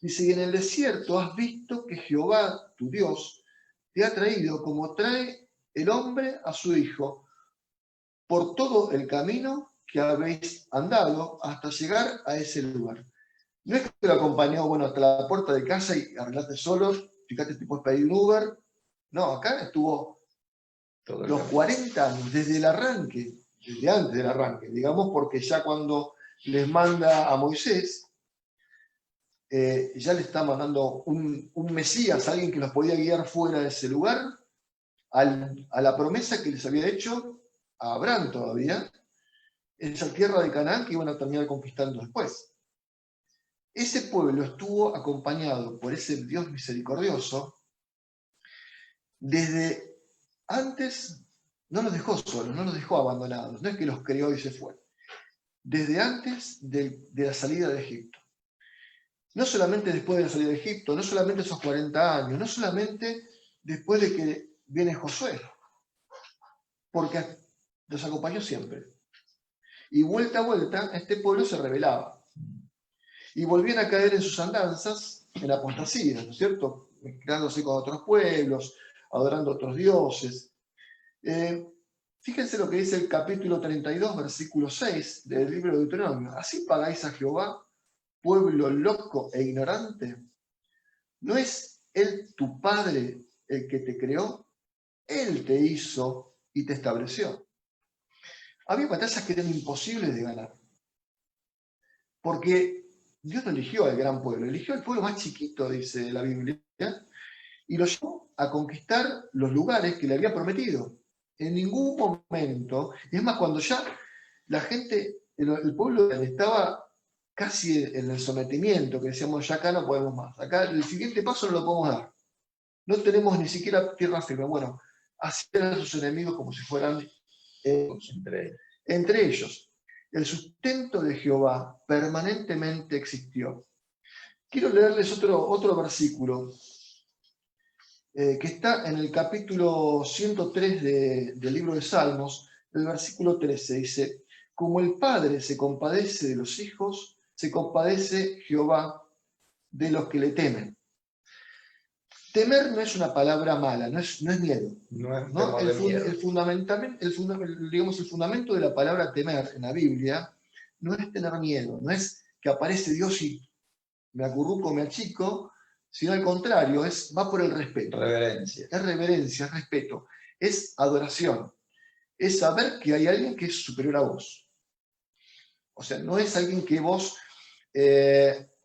Dice, y en el desierto has visto que Jehová, tu Dios, te ha traído como trae el hombre a su hijo, por todo el camino que habéis andado hasta llegar a ese lugar. No es que lo acompañó, bueno, hasta la puerta de casa y arreglaste solo, fíjate si puedes pedir un Uber. No, acá estuvo los 40 años, desde el arranque, desde antes del arranque, digamos, porque ya cuando les manda a Moisés, ya le está mandando un Mesías, alguien que los podía guiar fuera de ese lugar, a la promesa que les había hecho a Abraham todavía, esa tierra de Canaán que iban a terminar conquistando después. Ese pueblo estuvo acompañado por ese Dios misericordioso desde antes, no los dejó solos, no los dejó abandonados, no es que los creó y se fue. Desde antes de la salida de Egipto. No solamente después de la salida de Egipto, no solamente esos 40 años, no solamente después de que viene Josué, porque los acompañó siempre. Y vuelta a vuelta, este pueblo se rebelaba. Y volvían a caer en sus andanzas, en apostasía, ¿no es cierto? Mezclándose con otros pueblos, adorando a otros dioses. Fíjense lo que dice el capítulo 32, versículo 6 del libro de Deuteronomio. ¿Así pagáis a Jehová, pueblo loco e ignorante? ¿No es Él tu Padre el que te creó? Él te hizo y te estableció. Había batallas que eran imposibles de ganar. Porque Dios no eligió al gran pueblo, eligió al pueblo más chiquito, dice la Biblia, y lo llevó a conquistar los lugares que le había prometido. en ningún momento, y es más, cuando ya la gente, el pueblo estaba casi en el sometimiento, que decíamos, ya acá no podemos más, acá el siguiente paso no lo podemos dar, no tenemos ni siquiera tierra firme. Bueno, hacían a sus enemigos como si fueran entre ellos. El sustento de Jehová permanentemente existió. Quiero leerles otro versículo que está en el capítulo 103 del libro de Salmos, el versículo 13, dice: como el Padre se compadece de los hijos, se compadece Jehová de los que le temen. Temer no es una palabra mala, no es miedo. No es miedo. El fundamento de la palabra temer en la Biblia no es tener miedo, no es que aparece Dios y me acurruco, me achico, sino al contrario, va por el respeto. Reverencia. Es reverencia, es respeto, es adoración, es saber que hay alguien que es superior a vos. O sea, no es alguien que vos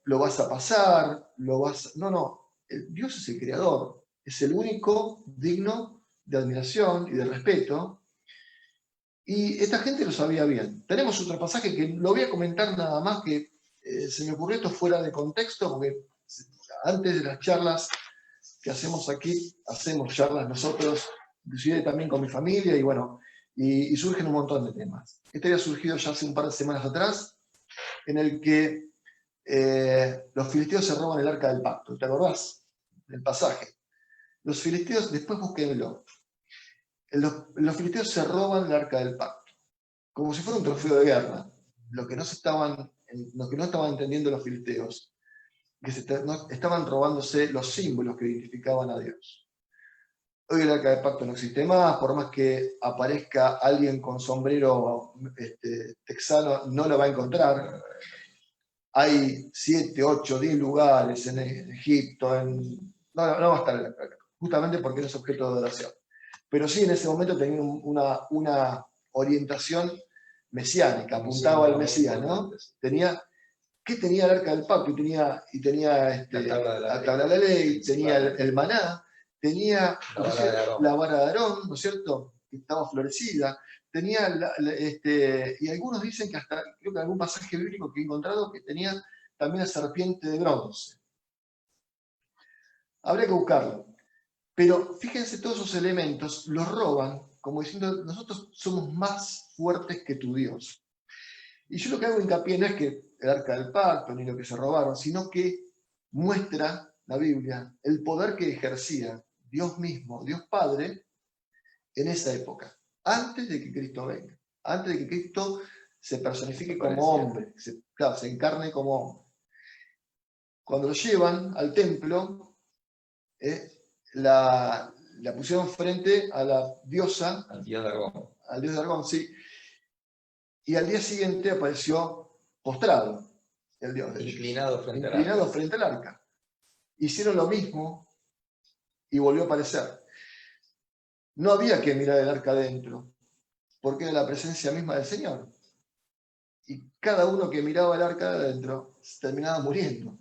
lo vas a pasar, no. Dios es el creador, es el único digno de admiración y de respeto. Y esta gente lo sabía bien. Tenemos otro pasaje que lo voy a comentar nada más, que se me ocurrió esto fuera de contexto, porque antes de las charlas que hacemos aquí, hacemos charlas nosotros, inclusive también con mi familia, y bueno, y surgen un montón de temas. Este había surgido ya hace un par de semanas atrás, en el que los filisteos se roban el arca del pacto. ¿Te acordás del pasaje? Los filisteos, después búsquenlo, los filisteos se roban el arca del pacto, como si fuera un trofeo de guerra. Lo que no estaban entendiendo los filisteos, que estaban robándose los símbolos que identificaban a Dios. Hoy el arca del pacto no existe más, por más que aparezca alguien con sombrero texano, no lo va a encontrar. Hay 7, 8, 10 lugares en Egipto, no va a estar en la arca, justamente porque no es objeto de adoración. Pero sí, en ese momento tenía una orientación mesiánica, apuntaba al Mesías, ¿no? ¿Qué tenía el arca del pacto? Y tenía la tabla de la ley, tenía el maná, tenía la vara de Aarón, ¿no es cierto? Que estaba florecida. Tenía, y algunos dicen que hasta, creo que algún pasaje bíblico que he encontrado, que tenía también la serpiente de bronce. Habría que buscarlo. Pero fíjense, todos esos elementos los roban, como diciendo, nosotros somos más fuertes que tu Dios. Y yo lo que hago hincapié no es que el arca del pacto ni lo que se robaron, sino que muestra la Biblia el poder que ejercía Dios mismo, Dios Padre, en esa época, antes de que Cristo venga, antes de que Cristo se personifique como hombre, se encarne como hombre. Cuando lo llevan al templo, la pusieron frente a la diosa, al dios de Argón, sí, y al día siguiente apareció postrado el dios de inclinado ellos, frente al arca. Hicieron lo mismo y volvió a aparecer. No había que mirar el arca adentro, porque era la presencia misma del Señor. Y cada uno que miraba el arca de adentro terminaba muriendo.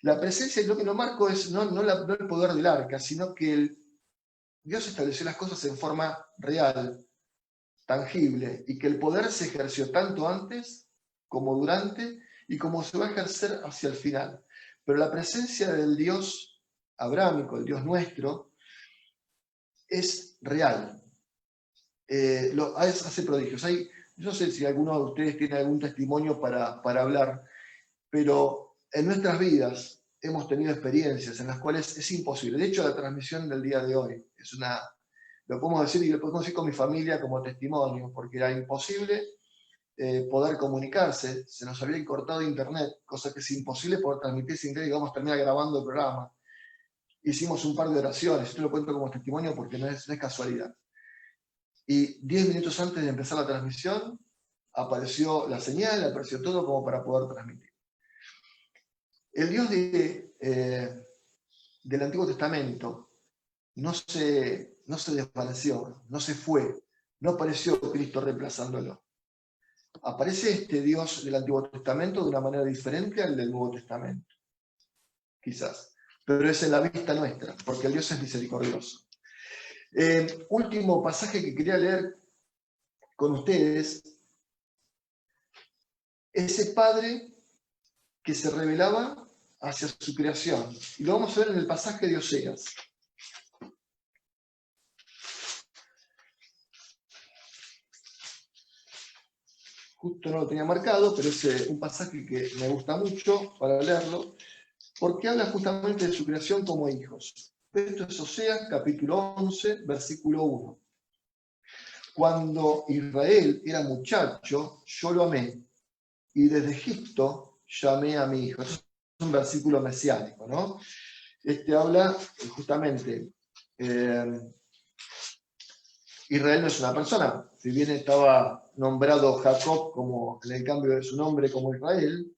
La presencia, lo que no marco es no el poder del arca, sino que Dios estableció las cosas en forma real, tangible, y que el poder se ejerció tanto antes como durante y como se va a ejercer hacia el final. Pero la presencia del Dios abrámico, el Dios nuestro, es real. Hace prodigios. No sé si alguno de ustedes tiene algún testimonio para hablar, pero en nuestras vidas hemos tenido experiencias en las cuales es imposible. De hecho, la transmisión del día de hoy lo podemos decir y lo podemos decir con mi familia como testimonio, porque era imposible poder comunicarse, se nos había cortado internet, cosa que es imposible poder transmitir sin que vamos a terminar grabando el programa. Hicimos un par de oraciones, esto lo cuento como testimonio porque no es casualidad. Y 10 minutos antes de empezar la transmisión, apareció la señal, apareció todo como para poder transmitir. El Dios del Antiguo Testamento no se desvaneció, no se fue, no apareció Cristo reemplazándolo. Aparece este Dios del Antiguo Testamento de una manera diferente al del Nuevo Testamento, quizás, pero es en la vista nuestra, porque el Dios es misericordioso. Último pasaje que quería leer con ustedes. Ese padre que se revelaba hacia su creación. Y lo vamos a ver en el pasaje de Oseas. Justo no lo tenía marcado, pero es un pasaje que me gusta mucho para leerlo, porque habla justamente de su creación como hijos. Esto es Oseas, capítulo 11, versículo 1. Cuando Israel era muchacho, yo lo amé, y desde Egipto llamé a mi hijo. Esto es un versículo mesiánico, ¿no? Habla justamente, Israel no es una persona, si bien estaba nombrado Jacob como en el cambio de su nombre como Israel,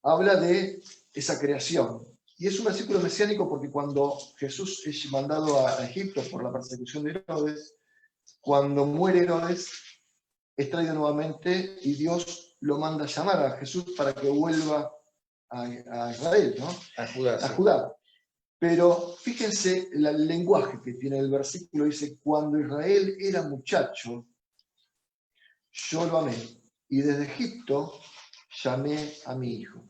habla de esa creación. Y es un versículo mesiánico porque cuando Jesús es mandado a Egipto por la persecución de Herodes, cuando muere Herodes, es traído nuevamente y Dios lo manda a llamar a Jesús para que vuelva a Israel, ¿no? A Judá. Pero fíjense el lenguaje que tiene el versículo, dice, cuando Israel era muchacho, yo lo amé, y desde Egipto llamé a mi hijo.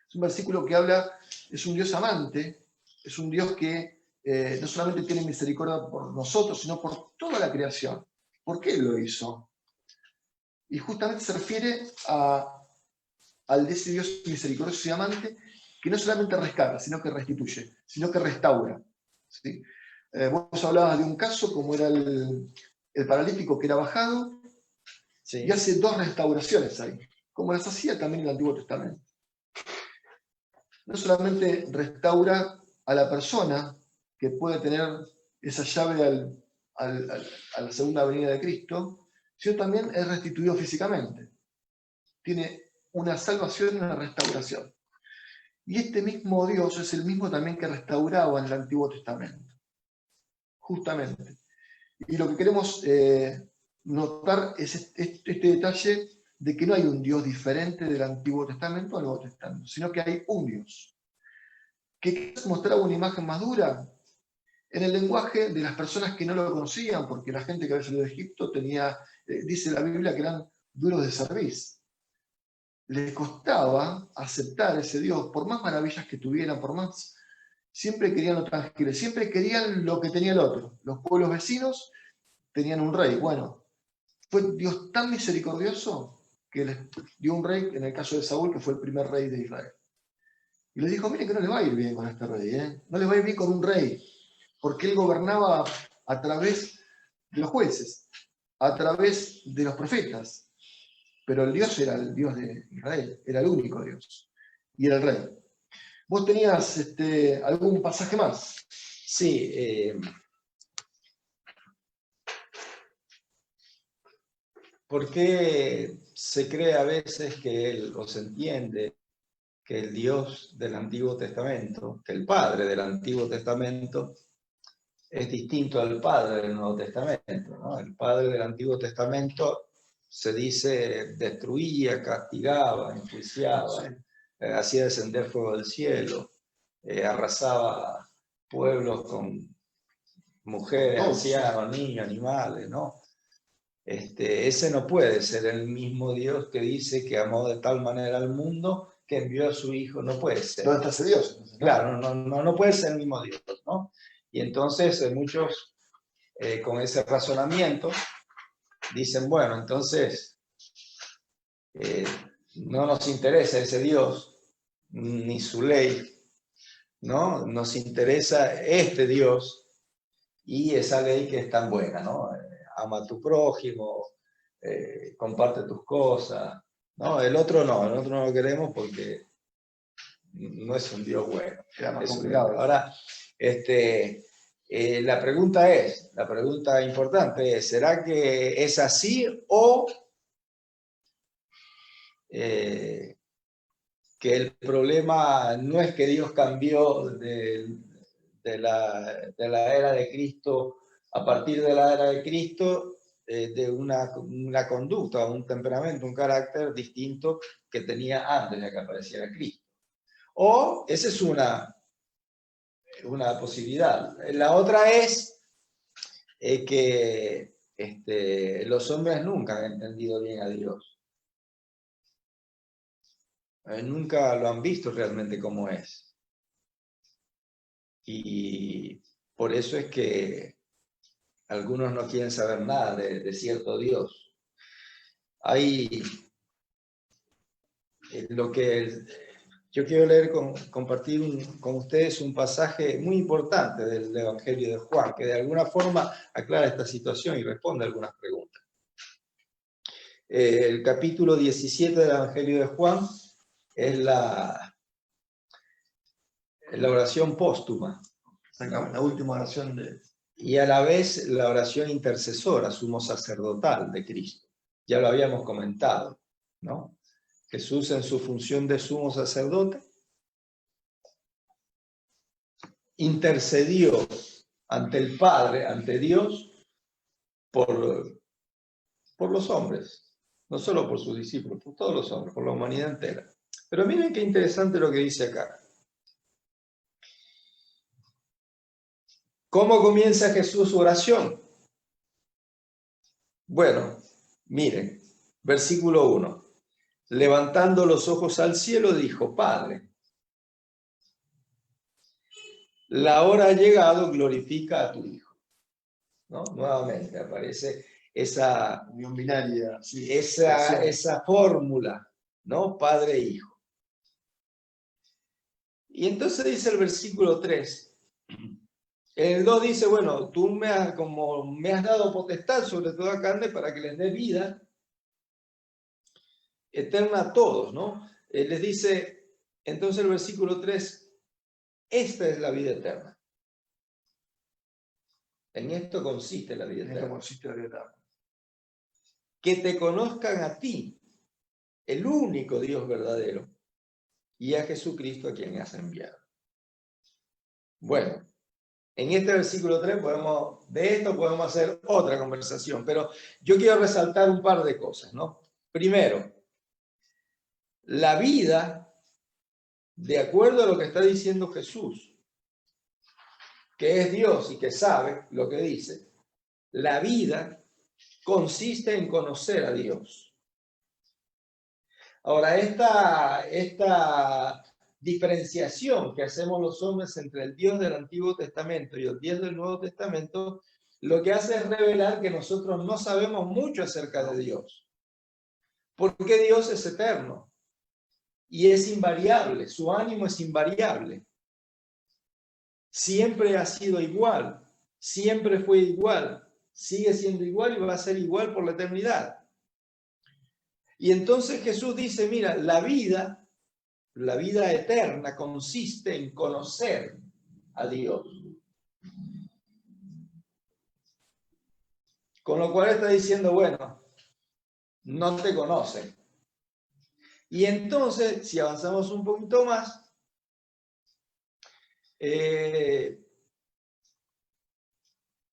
Es un versículo que habla, es un Dios amante, es un Dios que no solamente tiene misericordia por nosotros, sino por toda la creación. ¿Por qué lo hizo? Y justamente se refiere al de ese Dios misericordioso y amante, que no solamente rescata, sino que restituye, sino que restaura. ¿Sí? Vos hablabas de un caso como era el paralítico que era bajado, sí, y hace 2 restauraciones ahí, como las hacía también en el Antiguo Testamento. No solamente restaura a la persona que puede tener esa llave a la segunda venida de Cristo, sino también es restituido físicamente. Tiene una salvación y una restauración. Y este mismo Dios es el mismo también que restauraba en el Antiguo Testamento. Justamente. Y lo que queremos notar es este detalle de que no hay un Dios diferente del Antiguo Testamento al Nuevo Testamento, sino que hay un Dios. ¿Que mostraba una imagen más dura? En el lenguaje de las personas que no lo conocían, porque la gente que había salido de Egipto tenía, dice la Biblia, que eran duros de cerviz. Les costaba aceptar ese Dios, por más maravillas que tuvieran, por más, siempre querían lo tangible, siempre querían lo que tenía el otro. Los pueblos vecinos tenían un rey. Bueno, fue Dios tan misericordioso que les dio un rey, en el caso de Saúl, que fue el primer rey de Israel. Y les dijo, miren que no les va a ir bien con este rey, no les va a ir bien con un rey, porque él gobernaba a través de los jueces, a través de los profetas. Pero el Dios era el Dios de Israel, era el único Dios, y era el rey. ¿Vos tenías algún pasaje más? Sí. ¿Por qué se cree a veces que él, o se entiende que el Dios del Antiguo Testamento, que el Padre del Antiguo Testamento, es distinto al Padre del Nuevo Testamento, ¿no? El Padre del Antiguo Testamento se dice destruía, castigaba, enjuiciaba, hacía descender fuego del cielo, arrasaba pueblos con mujeres, ancianos, niños, animales, ¿no? Ese no puede ser el mismo Dios que dice que amó de tal manera al mundo que envió a su Hijo. No puede ser. ¿Dónde está ese Dios? Entonces, ¿no? Claro, no puede ser el mismo Dios, ¿no? Y entonces muchos con ese razonamiento dicen, bueno, entonces no nos interesa ese Dios ni su ley, ¿no? Nos interesa este Dios y esa ley que es tan buena, ¿no? Ama a tu prójimo, comparte tus cosas, ¿no? El otro no lo queremos porque no es un Dios bueno. Era más complicado. Ahora, la pregunta importante es, ¿será que es así o que el problema no es que Dios cambió de la era de Cristo a partir de la era de Cristo, de una conducta, un temperamento, un carácter distinto que tenía antes de que apareciera Cristo? O esa es una una posibilidad. La otra es que los hombres nunca han entendido bien a Dios. Nunca lo han visto realmente como es. Y por eso es que algunos no quieren saber nada de cierto Dios. Hay lo que yo quiero leer, compartir con ustedes un pasaje muy importante del Evangelio de Juan, que de alguna forma aclara esta situación y responde a algunas preguntas. El capítulo 17 del Evangelio de Juan es la oración póstuma, ¿no? La última oración de... Y a la vez la oración intercesora, sumo sacerdotal de Cristo. Ya lo habíamos comentado, ¿no? Jesús en su función de sumo sacerdote intercedió ante el Padre, ante Dios, por los hombres, no solo por sus discípulos, por todos los hombres, por la humanidad entera. Pero miren qué interesante lo que dice acá. ¿Cómo comienza Jesús su oración? Bueno, miren, versículo 1. Levantando los ojos al cielo, dijo: Padre, la hora ha llegado, glorifica a tu Hijo. ¿No? Nuevamente aparece esa unión binaria, sí, esa fórmula, ¿no? Padre e Hijo. Y entonces dice el versículo 3. El 2 dice, bueno, tú me has dado potestad sobre toda carne para que les dé vida eterna a todos, ¿no? Les dice, entonces el versículo 3, esta es la vida eterna. En esto consiste la vida eterna. Que te conozcan a ti, el único Dios verdadero, y a Jesucristo a quien me has enviado. Bueno, en este versículo 3 de esto podemos hacer otra conversación, pero yo quiero resaltar un par de cosas, ¿no? Primero, la vida, de acuerdo a lo que está diciendo Jesús, que es Dios y que sabe lo que dice, la vida consiste en conocer a Dios. Ahora, esta diferenciación que hacemos los hombres entre el Dios del Antiguo Testamento y el Dios del Nuevo Testamento, lo que hace es revelar que nosotros no sabemos mucho acerca de Dios. Porque Dios es eterno y es invariable, su ánimo es invariable. Siempre ha sido igual, siempre fue igual, sigue siendo igual y va a ser igual por la eternidad. Y entonces Jesús dice, mira, la vida eterna consiste en conocer a Dios. Con lo cual está diciendo, bueno, no te conocen. Y entonces, si avanzamos un poquito más,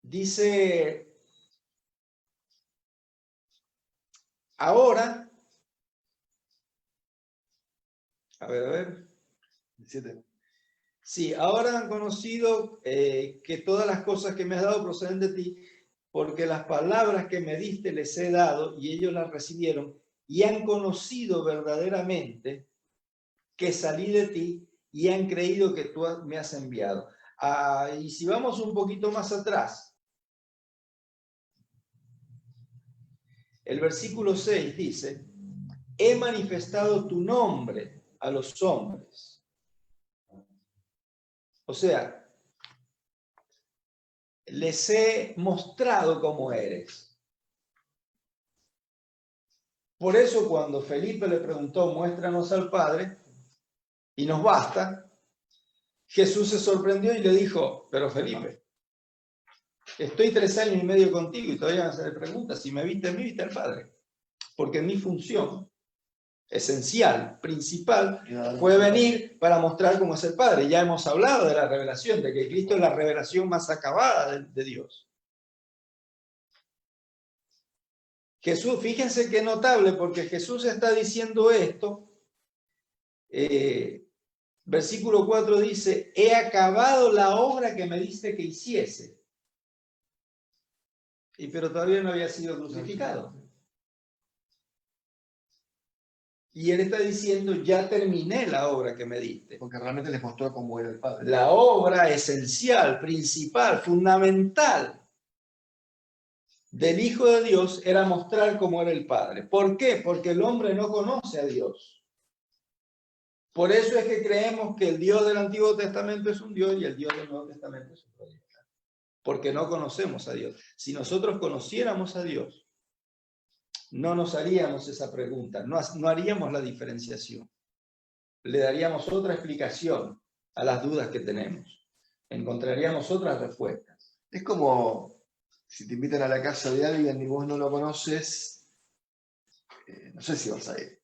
dice, ahora, a ver. 17. Sí, ahora han conocido que todas las cosas que me has dado proceden de ti, porque las palabras que me diste les he dado y ellos las recibieron y han conocido verdaderamente que salí de ti y han creído que tú me has enviado. Y si vamos un poquito más atrás, el versículo 6 dice, he manifestado tu nombre a los hombres. O sea, les he mostrado cómo eres. Por eso cuando Felipe le preguntó, muéstranos al Padre, y nos basta, Jesús se sorprendió y le dijo, pero Felipe, estoy 3 años y medio contigo y todavía me haces preguntas, si me viste a mí, viste al Padre. Porque mi función esencial, principal, fue venir para mostrar cómo es el Padre. Ya hemos hablado de la revelación, de que Cristo es la revelación más acabada de Dios. Jesús, fíjense qué notable, porque Jesús está diciendo esto Versículo 4 dice, he acabado la obra que me diste que hiciese. Pero todavía no había sido crucificado. Y él está diciendo, ya terminé la obra que me diste. Porque realmente les mostró cómo era el Padre. La obra esencial, principal, fundamental del Hijo de Dios era mostrar cómo era el Padre. ¿Por qué? Porque el hombre no conoce a Dios. Por eso es que creemos que el Dios del Antiguo Testamento es un Dios y el Dios del Nuevo Testamento es otro Dios. Porque no conocemos a Dios. Si nosotros conociéramos a Dios, no nos haríamos esa pregunta, no haríamos la diferenciación. Le daríamos otra explicación a las dudas que tenemos. Encontraríamos otras respuestas. Es como si te invitan a la casa de alguien y vos no lo conoces, no sé si vas a ir.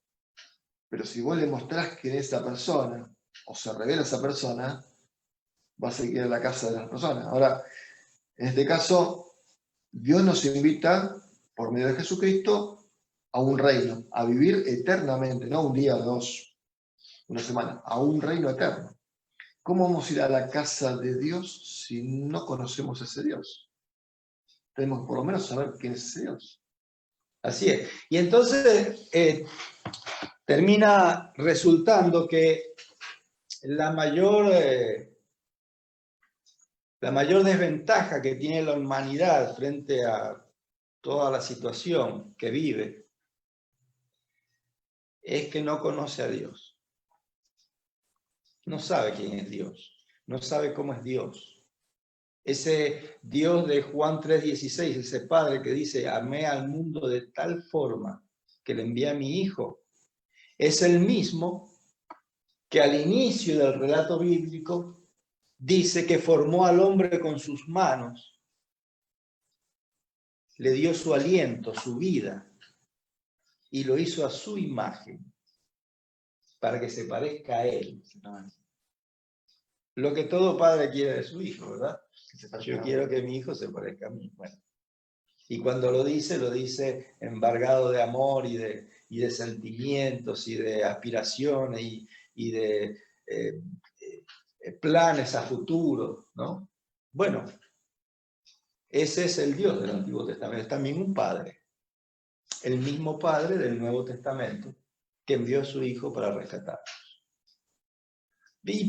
Pero si vos le mostrás quién es esa persona, o se revela esa persona, vas a ir a la casa de las personas. Ahora, en este caso, Dios nos invita, por medio de Jesucristo, a un reino, a vivir eternamente, no un día o dos, una semana, a un reino eterno. ¿Cómo vamos a ir a la casa de Dios si no conocemos a ese Dios? Tenemos que por lo menos saber quién es ese Dios. Así es. Y entonces termina resultando que la mayor desventaja que tiene la humanidad frente a toda la situación que vive es que no conoce a Dios. No sabe quién es Dios. No sabe cómo es Dios. Ese Dios de Juan 3:16, ese Padre que dice, amé al mundo de tal forma que le envié a mi Hijo, es el mismo que al inicio del relato bíblico dice que formó al hombre con sus manos, le dio su aliento, su vida, y lo hizo a su imagen, para que se parezca a él. Lo que todo padre quiere de su hijo, ¿verdad? Yo quiero que mi hijo se parezca a mí. Bueno. Y cuando lo dice embargado de amor y de sentimientos y de aspiraciones y de planes a futuro, ¿no? Bueno, ese es el Dios del Antiguo Testamento, es también un Padre, el mismo Padre del Nuevo Testamento que envió a su Hijo para rescatarnos.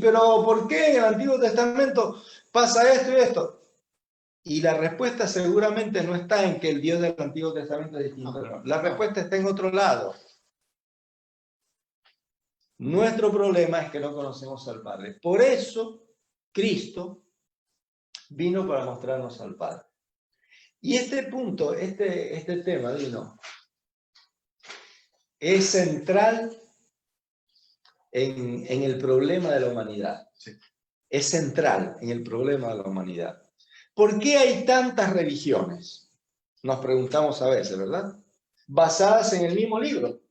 Pero ¿por qué en el Antiguo Testamento pasa esto y esto? Y la respuesta seguramente no está en que el Dios del Antiguo Testamento es distinto. No. La respuesta está en otro lado. Nuestro problema es que no conocemos al Padre. Por eso Cristo vino para mostrarnos al Padre. Y este punto, este tema, Dino, es central en el problema de la humanidad. Sí. Es central en el problema de la humanidad. ¿Por qué hay tantas religiones? Nos preguntamos a veces, ¿verdad? Basadas en el mismo libro.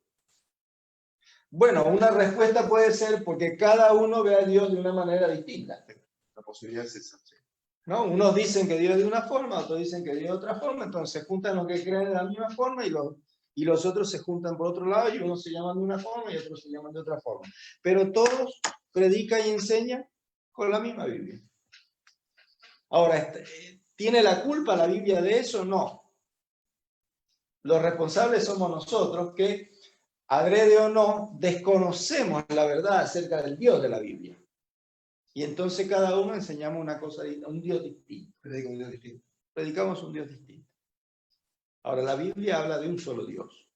Bueno, una respuesta puede ser porque cada uno ve a Dios de una manera distinta. La posibilidad es esa. Sí. ¿No? Unos dicen que Dios es de una forma, otros dicen que Dios es de otra forma, entonces se juntan los que creen de la misma forma y los otros se juntan por otro lado y unos se llaman de una forma y otros se llaman de otra forma. Pero todos predican y enseñan con la misma Biblia. Ahora, ¿tiene la culpa la Biblia de eso? No. Los responsables somos nosotros que, adrede o no, desconocemos la verdad acerca del Dios de la Biblia. Y entonces cada uno enseñamos una cosa, un Dios distinto. Predicamos un Dios distinto. Ahora, la Biblia habla de un solo Dios.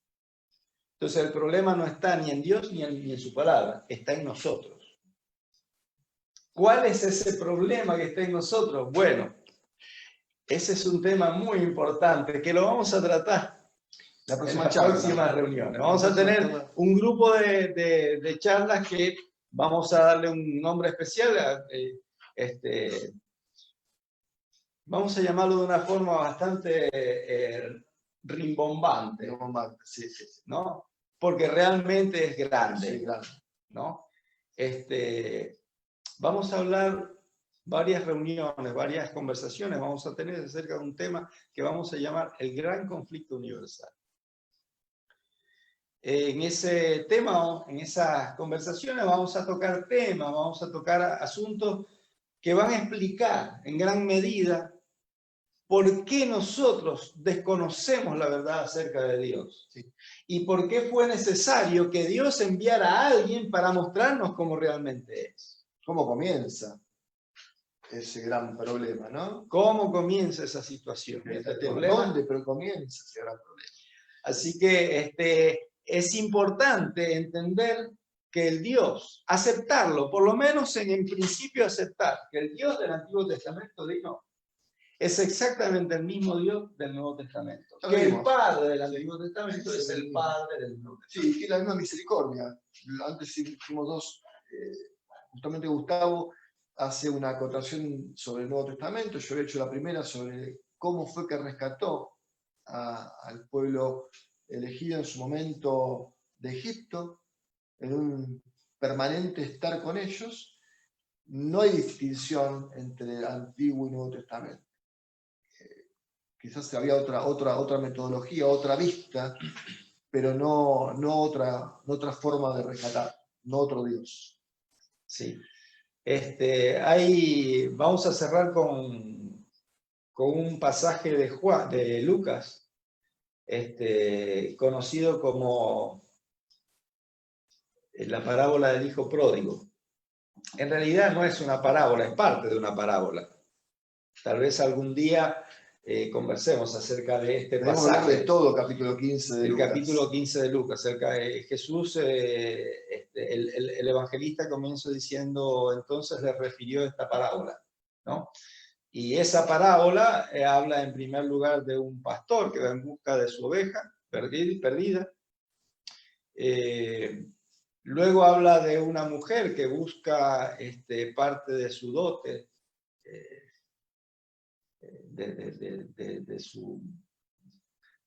Entonces el problema no está ni en Dios ni en su palabra, está en nosotros. ¿Cuál es ese problema que está en nosotros? Bueno, ese es un tema muy importante que lo vamos a tratar en las próximas reuniones. Vamos a tener un grupo de charlas que vamos a darle un nombre especial. Vamos a llamarlo de una forma bastante rimbombante. Sí, ¿no? Porque realmente es grande. Sí, grande. ¿No? Vamos a hablar varias reuniones, varias conversaciones vamos a tener acerca de un tema que vamos a llamar el gran conflicto universal. en ese tema, en esas conversaciones, vamos a tocar temas, vamos a tocar asuntos que van a explicar en gran medida por qué nosotros desconocemos la verdad acerca de Dios. ¿Sí? Y por qué fue necesario que Dios enviara a alguien para mostrarnos cómo realmente es. ¿Cómo comienza ese gran problema, no? ¿Cómo comienza esa situación? ¿Dónde pero comienza ese gran problema? Así que es importante entender que el Dios, aceptarlo, por lo menos en principio aceptar, que el Dios del Antiguo Testamento dijo, es exactamente el mismo Dios del Nuevo Testamento. Que el Padre del Antiguo Testamento es el Padre del Nuevo Testamento. Sí, y la misma misericordia. Antes hicimos dos, justamente Gustavo hace una acotación sobre el Nuevo Testamento, yo he hecho la primera sobre cómo fue que rescató al pueblo elegido en su momento de Egipto, en un permanente estar con ellos. No hay distinción entre el Antiguo y Nuevo Testamento. Quizás había otra metodología, otra vista, pero no otra forma de rescatar, no otro Dios. Sí. Vamos a cerrar con un pasaje de Lucas, conocido como la parábola del hijo pródigo. En realidad no es una parábola, es parte de una parábola. Tal vez algún día conversemos acerca de este pasaje. Hablar de todo capítulo 15 de Lucas. Capítulo 15 de Lucas, acerca de Jesús, el evangelista comenzó diciendo, entonces le refirió esta parábola, ¿no? Y esa parábola habla en primer lugar de un pastor que va en busca de su oveja perdida. Luego habla de una mujer que busca parte de su dote,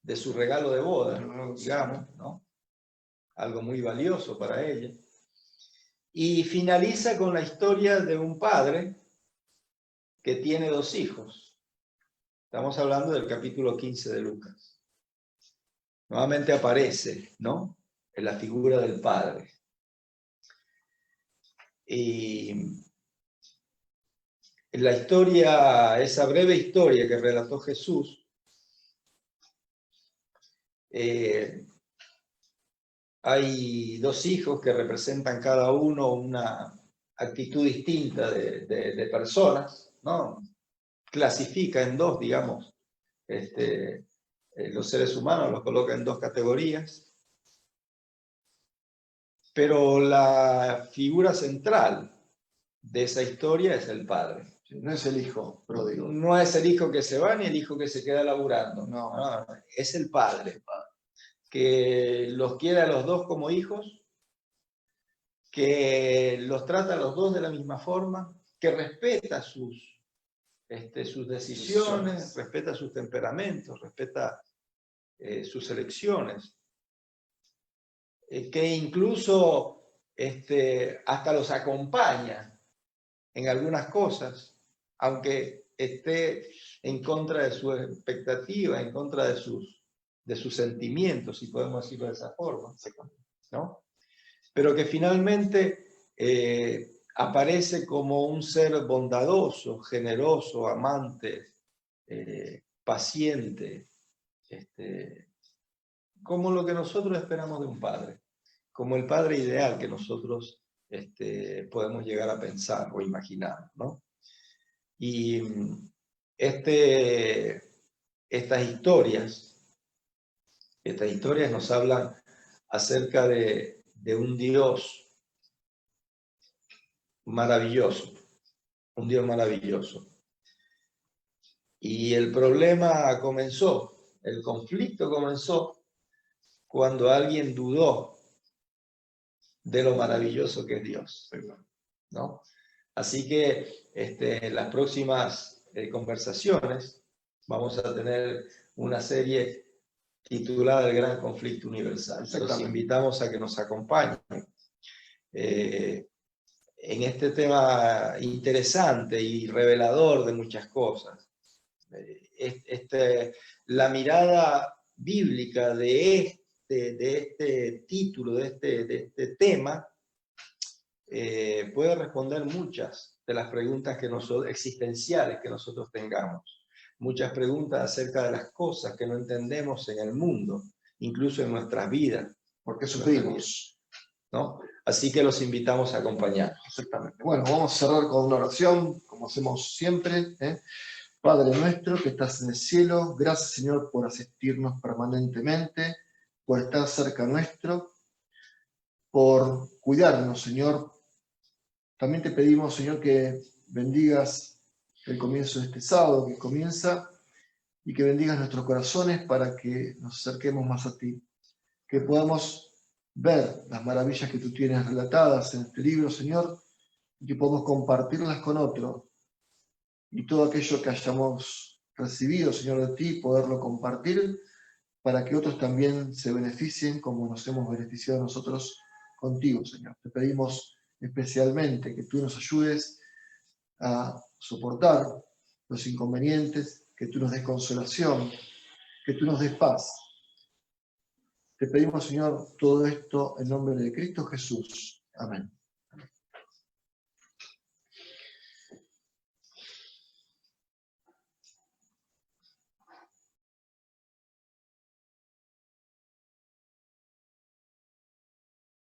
de su regalo de boda, digamos, ¿no? Algo muy valioso para ella. Y finaliza con la historia de un padre que tiene 2 hijos. Estamos hablando del capítulo 15 de Lucas. Nuevamente aparece, ¿no?, en la figura del padre. Y en la historia, esa breve historia que relató Jesús, hay 2 hijos que representan cada uno una actitud distinta de personas, ¿no? Clasifica en 2, digamos, los seres humanos los coloca en 2 categorías, pero la figura central de esa historia es el padre. No es el hijo pródigo. No es el hijo que se va ni el hijo que se queda laburando. No, es el padre, que los quiere a los 2 como hijos, que los trata a los 2 de la misma forma, que respeta sus decisiones, respeta sus temperamentos, respeta sus elecciones, que incluso hasta los acompaña en algunas cosas, aunque esté en contra de su expectativa, en contra de sus sentimientos, si podemos decirlo de esa forma, ¿no? Pero que finalmente aparece como un ser bondadoso, generoso, amante, paciente, como lo que nosotros esperamos de un padre, como el padre ideal que nosotros podemos llegar a pensar o imaginar, ¿no? Y estas historias nos hablan acerca de un Dios maravilloso, un Dios maravilloso. Y el problema comenzó, el conflicto comenzó cuando alguien dudó de lo maravilloso que es Dios, ¿no? Así que en las próximas conversaciones vamos a tener una serie titulada El Gran Conflicto Universal. Los invitamos a que nos acompañen en este tema interesante y revelador de muchas cosas. La mirada bíblica de este título, de este tema, puede responder muchas de las preguntas existenciales que nosotros tengamos. Muchas preguntas acerca de las cosas que no entendemos en el mundo, incluso en nuestras vidas. Porque sufrimos, ¿no? Así que los invitamos a acompañarnos. Exactamente. Bueno, vamos a cerrar con una oración, como hacemos siempre. Padre nuestro que estás en el cielo, gracias Señor por asistirnos permanentemente, por estar cerca nuestro, por cuidarnos, Señor. También te pedimos, Señor, que bendigas el comienzo de este sábado que comienza y que bendigas nuestros corazones para que nos acerquemos más a ti, que podamos ver las maravillas que tú tienes relatadas en este libro, Señor, y que podamos compartirlas con otros, y todo aquello que hayamos recibido, Señor, de ti, poderlo compartir para que otros también se beneficien como nos hemos beneficiado nosotros contigo, Señor. Te pedimos especialmente que tú nos ayudes a soportar los inconvenientes, que tú nos des consolación, que tú nos des paz. Te pedimos, Señor, todo esto en nombre de Cristo Jesús. Amén.